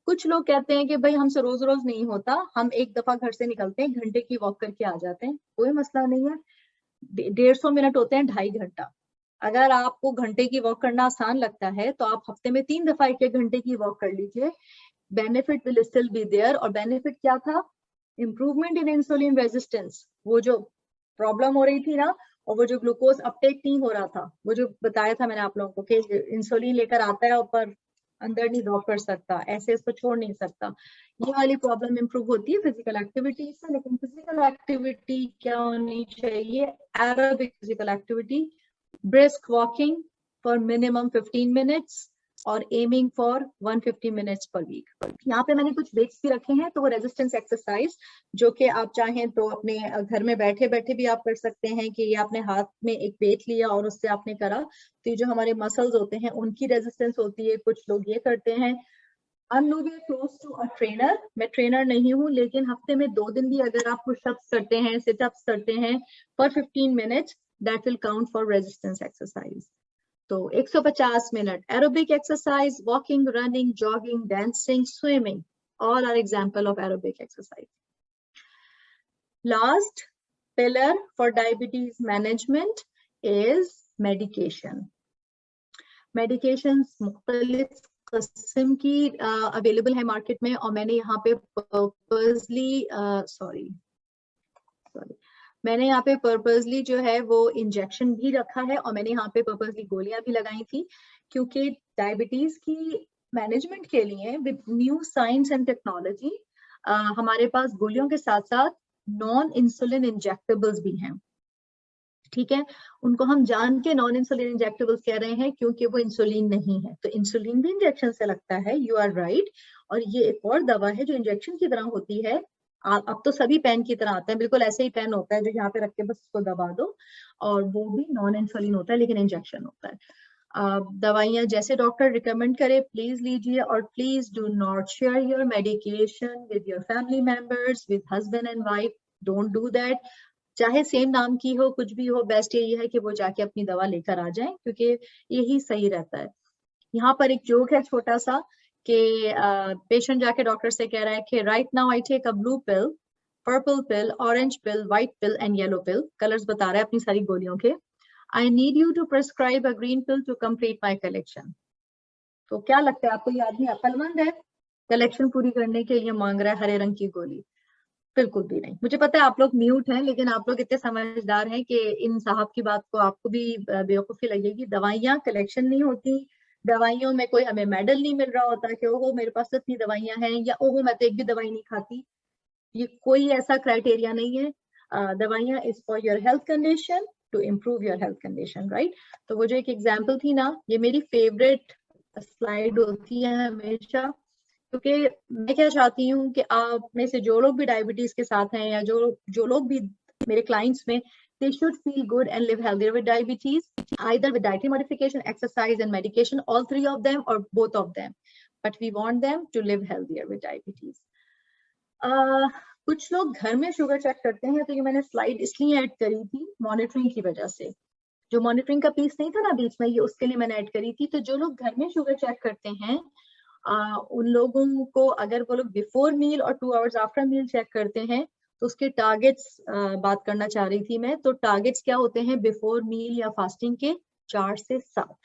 कुछ लोग कहते हैं कि भाई हमसे रोज रोज नहीं होता, हम एक दफा घर से निकलते हैं, घंटे की वॉक करके आ जाते हैं, कोई मसला नहीं है। 150 मिनट होते हैं 2.5 घंटा। अगर आपको घंटे की वॉक करना आसान लगता है तो आप हफ्ते में 3 दफा 1 घंटे की वॉक कर लीजिए, benefit will still be there. और बेनिफिट क्या था? Improvement in insulin resistance. वो जो प्रॉब्लम हो रही थी ना, और वो जो ग्लूकोज अपटेक नहीं हो रहा था, वो जो बताया था मैंने आप लोगों को कि इंसुलिन लेकर आता है ऊपर, अंदर नहीं ड्रॉप कर सकता, ऐसे इसको छोड़ नहीं सकता, ये वाली प्रॉब्लम इंप्रूव होती है फिजिकल एक्टिविटी से। लेकिन फिजिकल एक्टिविटी क्या होनी चाहिए? Aerobic physical activity, brisk walking for minimum 15 minutes और aiming for 150 minutes per week। यहाँ पे मैंने कुछ वेट्स भी रखे हैं, तो वो रेजिस्टेंस एक्सरसाइज जो कि आप चाहें तो अपने घर में बैठे बैठे भी आप कर सकते हैं, कि ये आपने हाथ में एक वेट लिया और उससे आपने करा, तो ये जो हमारे मसल्स होते हैं उनकी रेजिस्टेंस होती है। कुछ लोग ये करते हैं। I'm nowhere close to a trainer, मैं ट्रेनर नहीं हूँ, लेकिन हफ्ते में 2 दिन भी अगर आप पुशअप्स करते हैं, सिटअप्स करते हैं for 15 minutes, that will count for resistance exercise. तो 150 minute aerobic exercise, walking, running, jogging, dancing, swimming, all are example of aerobic exercise. Last pillar for diabetes management is medication. Medications मुख्तलिफ किस्म की available है market में, और मैंने यहाँ पे पर्पसली जो है वो इंजेक्शन भी रखा है, और मैंने यहाँ पे पर्पसली गोलियां भी लगाई थी, क्योंकि डायबिटीज की मैनेजमेंट के लिए with new science and technology हमारे पास गोलियों के साथ साथ नॉन इंसुलिन इंजेक्टेबल्स भी हैं। ठीक है, उनको हम जान के नॉन इंसुलिन इंजेक्टेबल्स कह रहे हैं, क्योंकि वो इंसुलिन नहीं है। तो इंसुलिन भी इंजेक्शन से लगता है, यू आर राइट। और ये एक और दवा है जो इंजेक्शन की तरह होती है, अब तो सभी पेन की तरह आते हैं, बिल्कुल ऐसे ही पेन होता है जो यहाँ पे रख के बस उसको दबा दो, और वो भी नॉन इंसुलिन होता है लेकिन इंजेक्शन होता है। दवाइयाँ जैसे डॉक्टर रिकमेंड करे प्लीज लीजिए, और please do not share your medication with your family members, with husband and wife, don't do that. चाहे सेम नाम की हो, कुछ भी हो, बेस्ट यही है कि वो जाके अपनी दवा लेकर आ जाएं, क्योंकि यही सही रहता है। यहाँ पर एक जोक है छोटा सा कि पेशेंट जाके डॉक्टर से कह रहा है कि right now I take a blue pill, purple pill, orange pill, white pill and yellow pill, colours बता रहा है अपनी सारी गोलियों के। I need you to prescribe a green pill to complete my collection. तो क्या लगता है आपको, ये आदमी अक्लमंद है? कलेक्शन पूरी करने के लिए मांग रहा है हरे रंग की गोली? बिल्कुल भी नहीं। मुझे पता है आप लोग म्यूट हैं, लेकिन आप लोग इतने समझदार हैं कि इन साहब की बात को आपको भी बेवकूफी लगेगी। दवाइयाँ कलेक्शन नहीं होती, दवाइयों में कोई हमें मेडल नहीं मिल रहा होता कि ओहो मेरे पास इतनी दवाइयाँ हैं, या ओहो मैं तो एक भी दवाई नहीं खाती। ये कोई ऐसा क्राइटेरिया नहीं है। दवाइयाँ is for your health condition, to improve your health condition, right. तो वो जो एक एग्जाम्पल थी ना, ये मेरी फेवरेट स्लाइड होती है हमेशा, क्योंकि मैं क्या चाहती हूँ कि आप में से जो लोग भी डायबिटीज के साथ हैं, या जो लोग भी मेरे क्लाइंट्स में, they should feel good and live healthier with diabetes, either with dietary modification, exercise and medication, all three of them or both of them, but we want them to live healthier with diabetes. कुछ लोग घर में sugar check करते हैं, तो ये मैंने slide इसलिए ऐड करी थी मॉनिटरिंग की वजह से। जो मॉनिटरिंग का पीस नहीं था ना बीच में, ये उसके लिए मैंने ऐड करी थी। तो जो लोग घर में शुगर चेक करते हैं, उन लोगों को अगर वो लोग बिफोर मील और 2 आवर्स आफ्टर मील चेक करते हैं, तो उसके टारगेट्स बात करना चाह रही थी मैं। तो टारगेट्स क्या होते हैं बिफोर मील या फास्टिंग के? 4 से 7।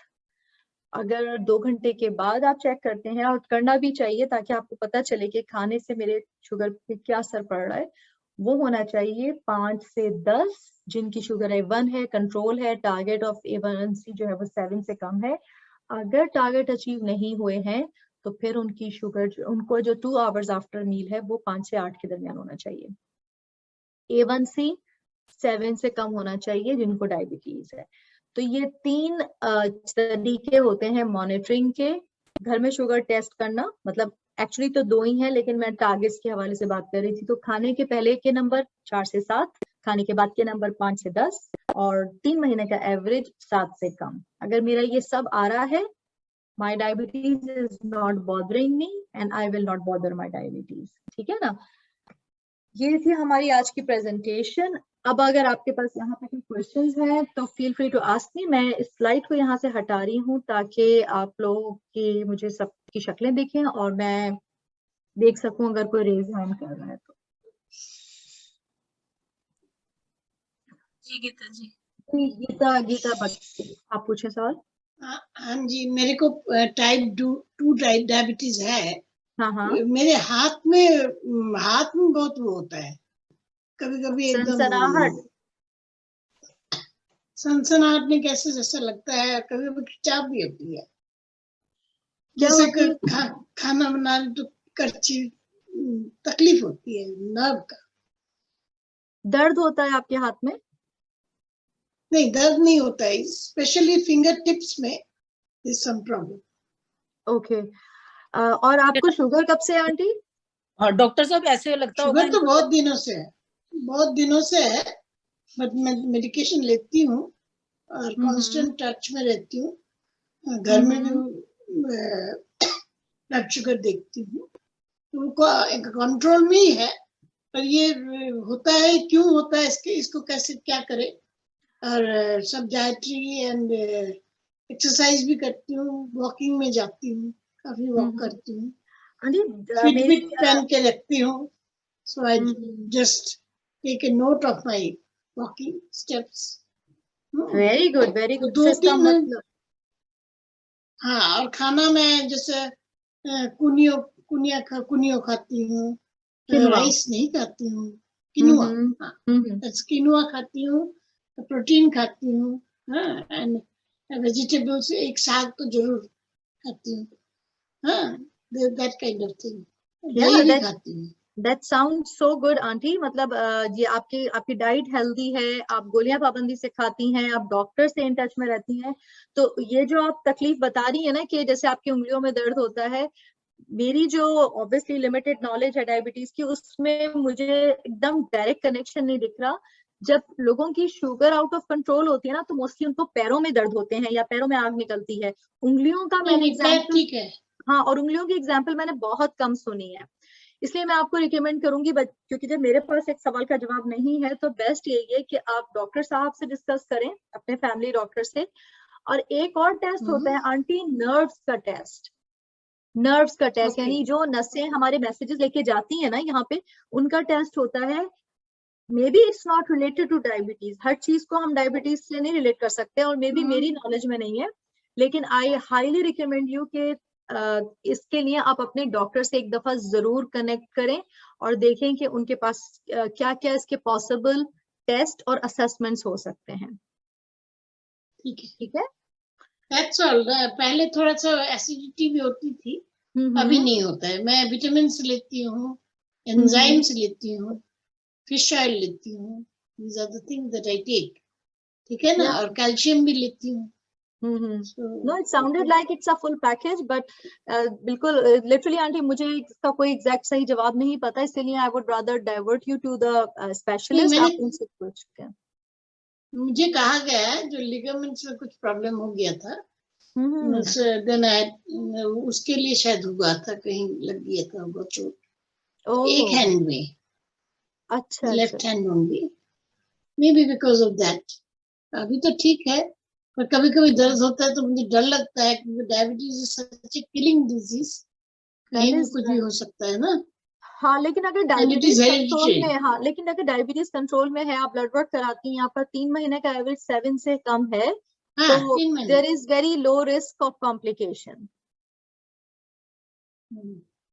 अगर 2 घंटे के बाद आप चेक करते हैं, और करना भी चाहिए ताकि आपको पता चले कि खाने से मेरे शुगर पे क्या असर पड़ रहा है, वो होना चाहिए 5 से 10। जिनकी शुगर A1 है, कंट्रोल है, टारगेट ऑफ A1C जो है वो 7 से कम है। अगर टारगेट अचीव नहीं हुए हैं, तो फिर उनकी शुगर, उनको जो 2 आवर्स आफ्टर मील है, वो 5 से 8 के दरमियान होना चाहिए। A1C 7 से कम होना चाहिए जिनको डायबिटीज है। तो ये 3 तरीके होते हैं मॉनिटरिंग के। घर में शुगर टेस्ट करना, मतलब एक्चुअली तो 2 ही हैं, लेकिन मैं टारगेट्स के हवाले से बात कर रही थी। तो खाने के पहले के नंबर 4 से 7, खाने के बाद के नंबर 5 से 10, और 3 महीने का एवरेज 7 से कम। अगर मेरा ये सब आ रहा है, my diabetes is not bothering me and I will not bother my diabetes, ठीक है ना। ये थी हमारी आज की प्रेजेंटेशन। अब अगर आपके पास यहाँ पे कोई क्वेश्चंस हैं तो feel free to ask me. मैं इस स्लाइड को यहाँ से हटा रही हूँ ताकि आप लोगों की मुझे सबकी शक्लें दिखें और मैं देख सकूं अगर कोई रेज हैंड कर रहा है तो। जी गीता जी। गीता आप पूछे सवाल। हाँ जी, मेरे को टाइप 2 डायबिटीज है। हाँ हाँ। मेरे हाथ में बहुत वो होता है, कभी कभी एकदम सनसनाहट में कैसे जैसा लगता है, कभी कभी खिंचाव भी होती है, जैसे खाना बनाने तो करछी तकलीफ होती है, नर्व का दर्द होता है आपके हाथ में? नहीं, दर्द नहीं होता है, स्पेशली फिंगर टिप्स में इज सम प्रॉब्लम। ओके। और आपको शुगर कब से आंटी? डॉक्टर साहब ऐसे लगता होगा शुगर तो बहुत दिनों से है, बट मैं मेडिकेशन लेती हूँ और कांस्टेंट टच में रहती हूँ। घर में भी ब्लड शुगर देखती हूँ, उनको एक कंट्रोल में ही है। पर ये होता है, क्यों होता है, इसको कैसे क्या करे। और सब डाइटरी एंड एक्सरसाइज भी करती हूँ, वॉकिंग में जाती हूँ, काफी वॉक करती हूँ, फिटबिट पहन के रखती हूँ। So I just take a note of my walking steps. Very good. 2-3 minute. हाँ, और खाना में जैसे कुनियो खाती हूँ, राइस नहीं खाती हूँ, किनुआ। किनुआ खाती हूँ, प्रोटीन खाती हूँ, एंड वेजिटेबल्स, एक साग तो जरूर खाती हूँ, दैट काइंड ऑफ थिंग। दही भी खाती हूँ। That sounds so good aunty. मतलब ये आपकी डाइट हेल्दी है, आप गोलियां पाबंदी से खाती हैं, आप डॉक्टर से इन टच में रहती हैं। तो ये जो आप तकलीफ बता रही है ना कि जैसे आपकी उंगलियों में दर्द होता है, मेरी जो ऑब्वियसली लिमिटेड नॉलेज है डायबिटीज की, उसमें मुझे एकदम डायरेक्ट कनेक्शन नहीं दिख रहा। जब लोगों की शुगर आउट ऑफ कंट्रोल होती है ना, तो मोस्टली उनको पैरों में दर्द होते हैं या पैरों में आग निकलती है। उंगलियों का मैंने एग्जाम्पल, ठीक है, हाँ, और उंगलियों की एग्जाम्पल मैंने बहुत कम सुनी है। इसलिए मैं आपको रिकमेंड करूंगी, क्योंकि जब मेरे पास एक सवाल का जवाब नहीं है, तो बेस्ट यही है कि आप डॉक्टर साहब से डिस्कस करें, अपने फैमिली डॉक्टर से। और एक और टेस्ट होता है आंटी, नर्व्स का टेस्ट। नर्व्स का टेस्ट यानी जो नसें हमारे मैसेजेस लेके जाती है ना यहाँ पे, उनका टेस्ट होता है। Maybe it's not related to diabetes, हर चीज को हम डायबिटीज से नहीं रिलेट कर सकते, और मे बी मेरी नॉलेज में नहीं है, लेकिन आई हाईली रिकमेंड यू कि इसके लिए आप अपने डॉक्टर से एक दफा जरूर कनेक्ट करें और देखें कि उनके पास क्या क्या इसके पॉसिबल टेस्ट और असेसमेंट्स हो सकते हैं। ठीक है। That's all. पहले थोड़ा सा एसिडिटी भी होती थी, अभी नहीं होता है। मैं विटामिन लेती हूँ, एंजाइम्स लेती हूँ, फिश ऑयल लेती हूँ, these are the things that I take, ठीक है ना, और कैल्शियम भी लेती हूँ। No, it sounded like it's a full package, but बिल्कुल literally आंटी मुझे इसका कोई एग्जैक्ट सही जवाब नहीं पता, इसलिए I would rather divert you to the specialist। आप उनसे पूछ के मुझे कहा गया है जो लिगामेंट्स में कुछ प्रॉब्लम हो गया था, उसके लिए शायद हुआ था, कहीं लग गया था वो चोट, एक हैंड में, अच्छा, left hand only, may be because of that. अभी तो ठीक है, पर कभी कभी दर्द होता है तो मुझे डर लगता है, क्योंकि diabetes is such A killing disease, कहीं भी कुछ भी हो सकता है ना। हाँ, लेकिन अगर डायबिटीज कंट्रोल में, हाँ, लेकिन अगर डायबिटीज कंट्रोल में है, आप ब्लड वर्क कराती हैं, आपका 3 महीने का एवरेज 7 से कम है, तो there is very low risk of complication.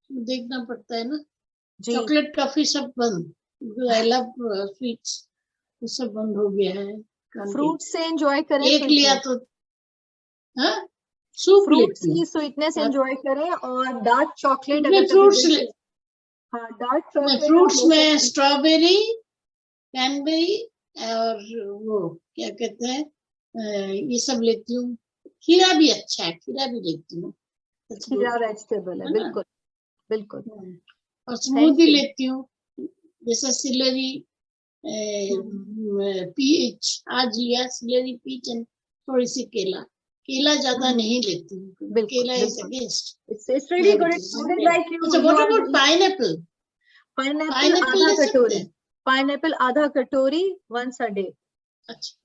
देखना पड़ता है ना। चॉकलेट टॉफी सब बंद, आई लव स्वीट्स, वो सब बंद हो गया है। फ्रूट से एंजॉय करें, एक लिया तो सूप फ्रूट्स की स्वीटनेस एंजॉय करें, और डार्क चॉकलेट अगर फ्रूट्स, हाँ, डार्क चॉकलेट फ्रूट्स में स्ट्रॉबेरी, कैनबेरी और वो क्या कहते हैं, ये सब लेती हूँ। खीरा भी अच्छा है, खीरा भी लेती हूँ, खीरा वेजिटेबल है, बिल्कुल बिल्कुल। और स्मूदी लेती हूँ, जैसे सिलेरी, पीच, आज लिया सिलेरी, पीच एंड थोड़ी सी केला। केला ज्यादा नहीं लेती हूँ, केला is against. It's really good. It sounded like you. So what about pineapple? Pineapple आधा कटोरी, pineapple आधा कटोरी once a day. अच्छा,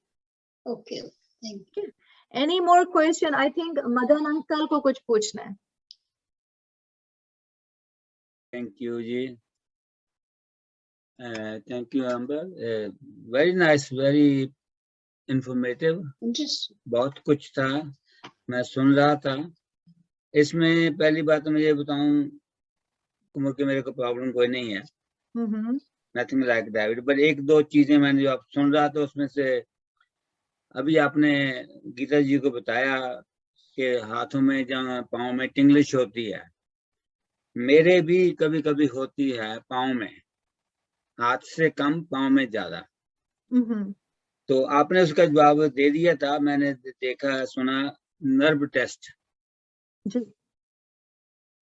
okay, thank you. Any more question? I think Madan uncle को कुछ पूछना है। Thank you ji, thank you Amber, very nice, very informative, बहुत कुछ था, मैं सुन रहा था। इसमें पहली बात तो मैं ये बताऊं कि मेरे को प्रॉब्लम कोई नहीं है, नथिंग लाइक डायबिटीज, बट एक दो चीजें मैंने जो आप सुन रहा था उसमें से, अभी आपने गीता जी को बताया कि हाथों में जहाँ पाँव में टिंगलिश होती है, मेरे भी कभी कभी होती है पाँव में, हाथ से कम पाँव में ज्यादा। तो आपने उसका जवाब दे दिया था, मैंने देखा सुना नर्व टेस्ट जी।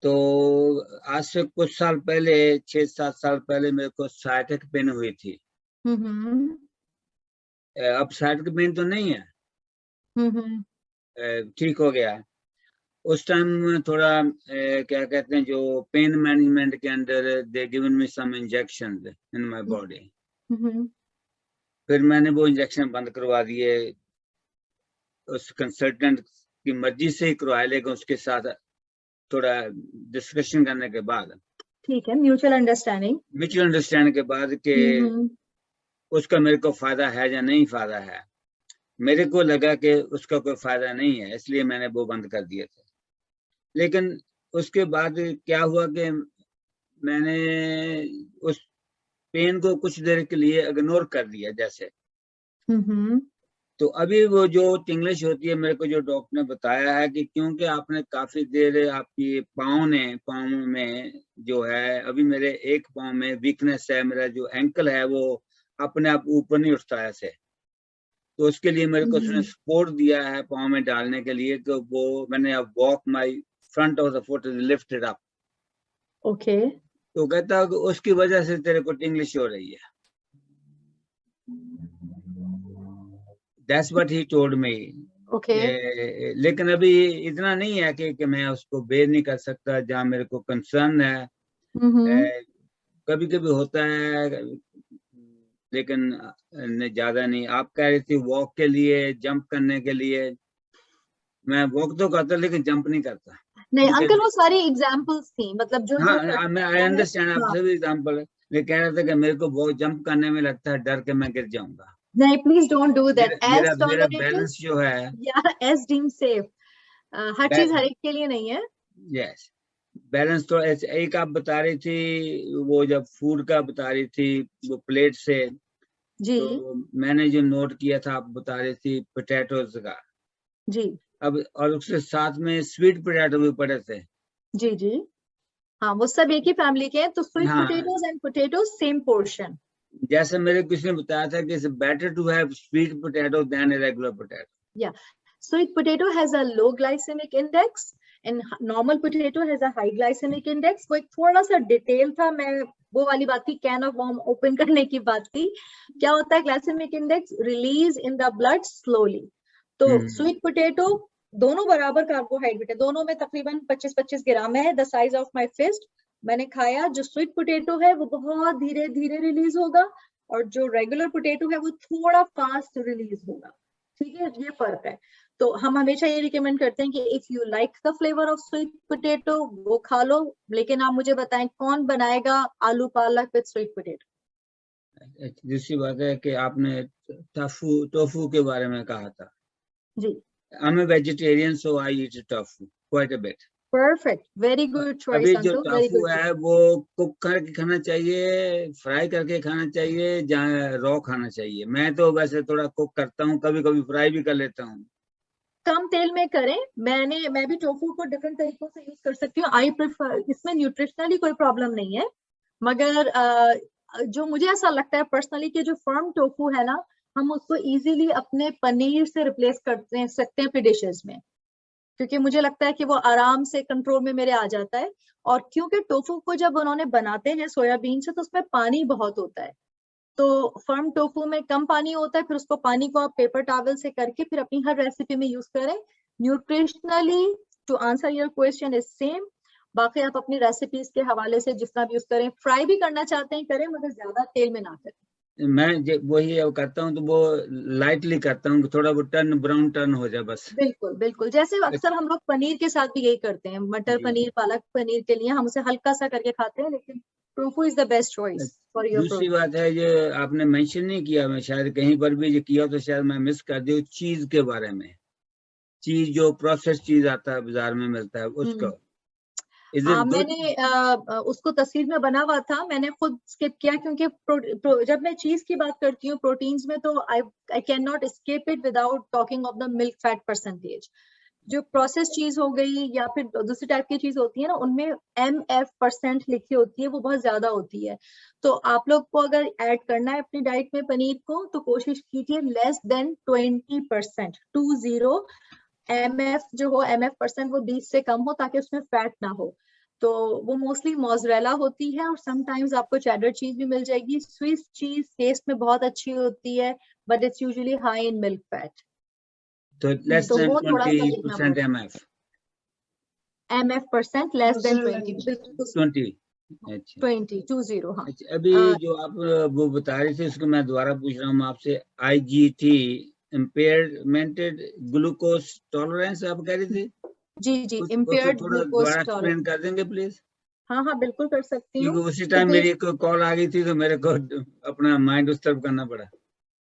तो आज से कुछ साल पहले, 6-7 साल पहले मेरे को साइटिक पेन हुई थी। अब साइटिक पेन तो नहीं है, ठीक हो गया। उस टाइम थोड़ा क्या कहते हैं, जो पेन मैनेजमेंट के अंदर they given me some injection in my body, फिर मैंने वो इंजेक्शन बंद करवा दिए, उस कंसल्टेंट की मर्जी से ही करवाया, लेकिन उसके साथ थोड़ा डिस्कशन करने के बाद, ठीक है, म्यूचुअल अंडरस्टैंडिंग के बाद कि उसका मेरे को फायदा है या नहीं फायदा है। मेरे को लगा कि उसका कोई फायदा नहीं है, इसलिए मैंने वो बंद कर दिए थे। लेकिन उसके बाद क्या हुआ कि मैंने उस पेन को कुछ देर के लिए इग्नोर कर दिया जैसे। तो अभी वो जो टिंगलिश होती है, मेरे को जो डॉक्टर ने बताया है कि क्योंकि आपने काफी देर आपकी पाँव में जो है, अभी मेरे एक पाँव में वीकनेस है, मेरा जो एंकल है वो अपने आप ऊपर नहीं उठता है ऐसे, तो उसके लिए मेरे को उसने सपोर्ट दिया है पाँव में डालने के लिए, तो वो मैंने अब walk my front of the foot is lifted up, okay तो कहता है कि उसकी वजह से तेरे को इंग्लिश हो रही है। That's what he told me. Okay लेकिन अभी इतना नहीं है कि मैं उसको बेर नहीं कर सकता, जहाँ मेरे को कंसर्न है। कभी कभी होता है, लेकिन ज्यादा नहीं। आप कह रही थी वॉक के लिए, जंप करने के लिए, मैं वॉक तो करता लेकिन जंप नहीं करता। नहीं अंकल वो सारी एग्जांपल्स थी, मतलब जो हाँ मैं आई अंडरस्टैंड, आप सभी एग्जांपल है, लेकिन कह रहा था कि मेरे को बहुत जंप करने में लगता है डर के मैं गिर जाऊंगा। नहीं प्लीज डोंट डू दैट। मेरा बैलेंस जो है एज डीम सेफ, हर चीज हर एक के लिए नहीं है। यस बैलेंस तो ऐसे। एक आप बता रही थी वो जब फूड का बता रही थी वो प्लेट से, जी तो मैंने जो नोट किया था, आप बता रही थी पोटैटोज का जी। अब, और उसके साथ में स्वीट पोटैटो भी पड़े थे। जी जी हाँ वो सब एक ही फैमिली के हैं, तो स्वीट हाँ। Potatoes and potatoes same portion. जैसे मेरे किसी ने बताया था कि it's better to have sweet potato than a regular potato. या sweet potato has a low glycemic index and normal potato has a high glycemic index. वो एक थोड़ा सा डिटेल था, मैं वो वाली बात थी, कैन ऑफ वॉर्म ओपन करने की बात थी। क्या होता है glycemic index? Release in the blood slowly. तो स्वीट पोटैटो दोनों बराबर कार्बोहाइड्रेट है, दोनों में तकरीबन 25-25 ग्राम है, the size of my fist. मैंने खाया, जो स्वीट पोटैटो है वो बहुत धीरे धीरे रिलीज होगा और जो रेगुलर पोटैटो है वो थोड़ा फास्ट रिलीज होगा। ठीक है, ये फर्क है। तो हम हमेशा ये रिकमेंड करते हैं कि if you like the flavour of sweet potato वो खा लो, लेकिन आप मुझे बताएं कौन बनाएगा आलू पालक विद स्वीट पोटैटो। दूसरी बात है कि आपने टोफू के बारे में कहा था। जी I'm a vegetarian, so I eat tofu quite a bit. Perfect, very good choice अभी जो अंकल, वेरी टोफू गुड। है वो कुक करके खाना चाहिए, फ्राई करके खाना चाहिए, या रॉ खाना चाहिए? मैं तो वैसे थोड़ा कुक करता हूँ, कभी कभी फ्राई भी कर लेता हूँ। कम तेल में करें। मैं भी टोफू को डिफरेंट तरीकों से यूज कर सकती हूँ। आई प्रेफर, इसमें न्यूट्रिशनली कोई प्रॉब्लम नहीं है, मगर जो मुझे ऐसा लगता है पर्सनली कि जो फर्म टोफू है ना, हम उसको इजीली अपने पनीर से रिप्लेस कर सकते हैं अपनी डिशेस में, क्योंकि मुझे लगता है कि वो आराम से कंट्रोल में मेरे आ जाता है। और क्योंकि टोफू को जब उन्होंने बनाते हैं सोयाबीन से, तो उसमें पानी बहुत होता है, तो फर्म टोफू में कम पानी होता है, फिर उसको पानी को आप पेपर टॉवल से करके फिर अपनी हर रेसिपी में यूज करें। Nutritionally to answer your question is same. बाकी आप अपनी रेसिपीज के हवाले से जितना भी यूज करें, फ्राई भी करना चाहते हैं करें, मगर ज्यादा तेल में ना करें। मैं वही करता हूँ तो वो लाइटली करता हूँ, थोड़ा वो टर्न ब्राउन टर्न हो जाए बस। बिल्कुल बिल्कुल, जैसे अक्सर हम लोग पनीर के साथ भी यही करते हैं, मटर पनीर पालक पनीर के लिए हम उसे हल्का सा करके खाते हैं, लेकिन tofu is the best choice for your. दूसरी बात है, ये आपने मेंशन नहीं किया, मैं शायद कहीं पर भी ये किया तो शायद मैं मिस कर दूं, चीज के बारे में। चीज जो प्रोसेस चीज आता है बाजार में मिलता है उसका मैंने उसको तस्वीर में बना हुआ था, मैंने खुद स्किप किया, क्योंकि जब मैं चीज की बात करती हूँ प्रोटीन्स में, तो I can not skip it without talking of the milk fat percentage. जो प्रोसेस चीज हो गई या फिर दूसरी टाइप की चीज होती है ना, उनमें MF% लिखी होती है, वो बहुत ज्यादा होती है। तो आप लोग को अगर ऐड करना है अपनी डाइट में पनीर को, तो कोशिश कीजिए लेस देन 20%, 20 MF जो हो, MF% वो 20 से कम हो, ताकि उसमें फैट ना हो। तो वो मोस्टली मोज़रेला होती है, और समटाइम्स आपको चेडर चीज भी मिल जाएगी। स्विस चीज टेस्ट में बहुत अच्छी होती है, but it's usually high in milk fat. तो लेस देन वो थोड़ा सा देखना 20% पड़ेगा। MF% less than 20। 20। अच्छा 20 हाँ। अच्छा, अभी जो आप वो बता रहे थे उसको मैं दोबारा पूछ रहा हूँ आपसे। IGT इम्पेयरमेंटेड ग्लूकोज टॉलरेंस आप कह रही थी? जी जी, उसको इम्पेयर्ड थोड़ा ग्लूकोज दोबारा एक्सप्लेन टॉलरेंस। कर देंगे प्लीज? हाँ हाँ बिल्कुल कर सकती हूँ। क्योंकि उसी टाइम मेरी कोई कॉल आ गई थी तो मेरे को अपना माइंड उस तरफ करना पड़ा।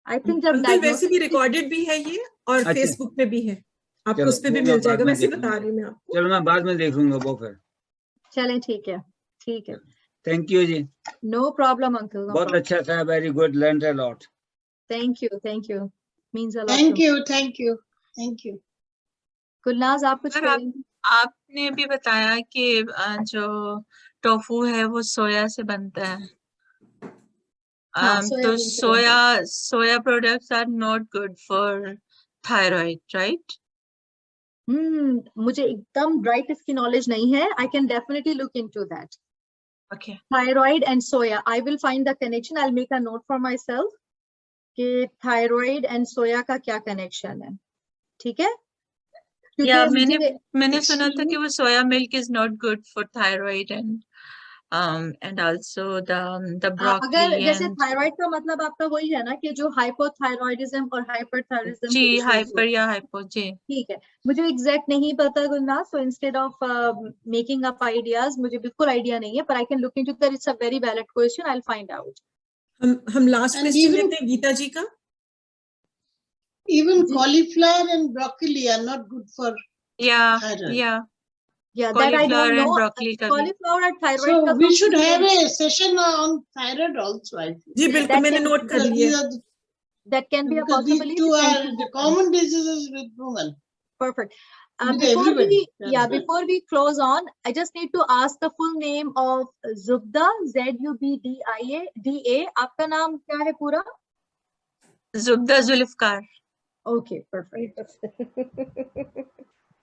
आई थिंक जब अंकल वैसे भी रिकॉर्डेड भी है ये, और अच्छा। फेसबुक पे भी है, आपको चलो उस पे भी वो मिल मैं जाएगा। बाद में वैसे देख बता लूंगा। रही हूँ मैं आपको। चलो मैं बाद में देख लूंगा वो फिर। चलें, ठीक है ठीक है। थैंक यू जी, नो प्रॉब्लम अंकल, नो बहुत प्रॉब्लम। अच्छा था, very good, learn a lot. Thank you, means a lot. Thank you. Gulnaz आप कुछ पर करेंगे? आपने भी बताया कि जो टोफू है वो सोया से बनता है। हाँ, तो सोयाबीन से बनता है। Soya products are not good for thyroid, right? मुझे एकदम राइट इसकी नॉलेज नहीं है। I can definitely look into that. Okay. Thyroid and soya. I will find the connection. I'll make a note for myself. कि thyroid and soya का क्या connection है, ठीक है? Yeah, क्योंकि मैंने सुना था कि वो soya milk is not good for thyroid and also the broccoli. अगर जैसे and thyroid का मतलब आपका वही है ना कि जो hypothyroidism और hyperthyroidism जी के issues hyper या hypo जी. ठीक है, मुझे एग्जैक्ट नहीं पता Gulnaz, so instead of making up ideas, मुझे बिल्कुल आइडिया नहीं है, पर I can look into that, it's a very valid question, I will find out. हम लास्ट And क्वेश्चन even- लेते हैं गीता जी का. Even cauliflower and broccoli are not good for Yeah, thyroid. yeah. Yeah, that I Cauliflower don't and know. broccoli का भी. Cauliflower और thyroid So का we तो should have a session on thyroid also, I think. जी बिल्कुल, that मैंने can- note कर Because लिया. that can be a because these possibility. two Thank are you. the common diseases with women. Perfect. With Before everybody. we before we close on, I just need to ask the full name of Zubda, Zubdia. आपका नाम क्या है पूरा? Zubda Zulfikar. Okay, perfect.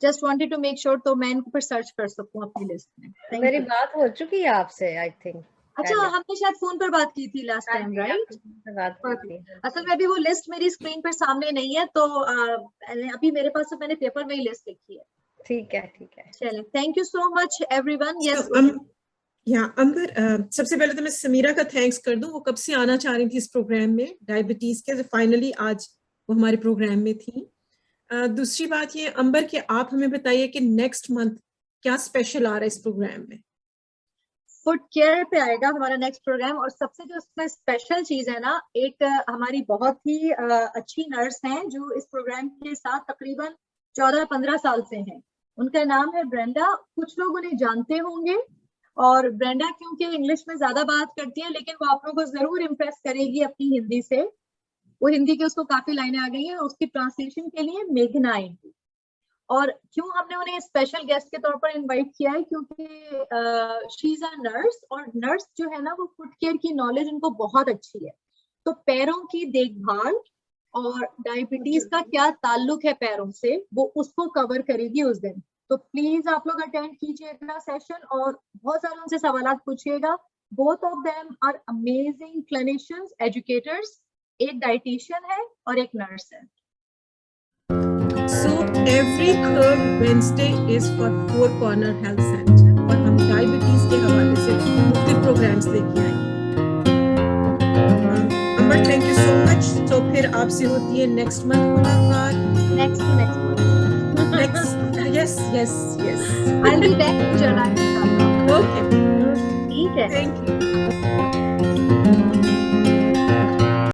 Just wanted to make sure तो मैं इनको फिर search कर सकूं अपनी लिस्ट में. Thank मेरी you. बात हो चुकी है आपसे, आई थिंक. अच्छा, हमने शायद फोन पर बात की थी लास्ट टाइम, राइट? बात की थी. असल में अभी वो लिस्ट मेरी स्क्रीन पर सामने नहीं है, तो अभी मेरे पास तो मैंने पेपर में ही लिस्ट लिखी है. ठीक है, ठीक है. चलिए, thank you so much everyone. Yes, Ambar, सबसे पहले तो मैं समीरा का थैंक्स कर दूं, वो कब से आना चाह रही थी इस प्रोग्राम में डायबिटीज के, तो फाइनली आज वो हमारे प्रोग्राम में थी. दूसरी बात ये अंबर कि आप हमें बताइए कि नेक्स्ट मंथ क्या स्पेशल आ रहा है इस प्रोग्राम में. फुट केयर पे आएगा हमारा नेक्स्ट प्रोग्राम, और सबसे जो उसमें स्पेशल चीज है ना, एक हमारी बहुत ही अच्छी नर्स हैं जो इस प्रोग्राम के साथ तकरीबन 14-15 साल से हैं. उनका नाम है ब्रेंडा. कुछ लोग उन्हें जानते होंगे, और ब्रेंडा क्योंकि इंग्लिश में ज्यादा बात करती है, लेकिन वो आप लोगों को जरूर इम्प्रेस करेगी अपनी हिंदी से. वो हिंदी की उसको काफी लाइनें आ गई हैं. उसकी ट्रांसलेशन के लिए मेघना आएंगी. और क्यों हमने उन्हें स्पेशल गेस्ट के तौर पर इनवाइट किया है, क्योंकि शी इज अ नर्स, और नर्स जो है ना वो फुट केयर की नॉलेज उनको बहुत अच्छी है. तो पैरों की देखभाल और डायबिटीज का क्या ताल्लुक है पैरों से, वो उसको कवर करेगी उस दिन. तो प्लीज आप लोग अटेंड कीजिएगा सेशन, और बहुत सारे उनसे सवाल पूछिएगा. Both of them are amazing clinicians, educators. एक डाइटिशियन है और एक नर्स है. So every third Wednesday is for Four Corner Health Center, और हम डायबिटीज के हवाले से मुख्तलिफ प्रोग्राम्स लेके आएंगे. अंबर, थैंक यू सो मच. तो फिर आपसे होती है नेक्स्ट मंथ मुलाकात. Next Yes. I'll be back in July. Okay. ठीक है. Thank you.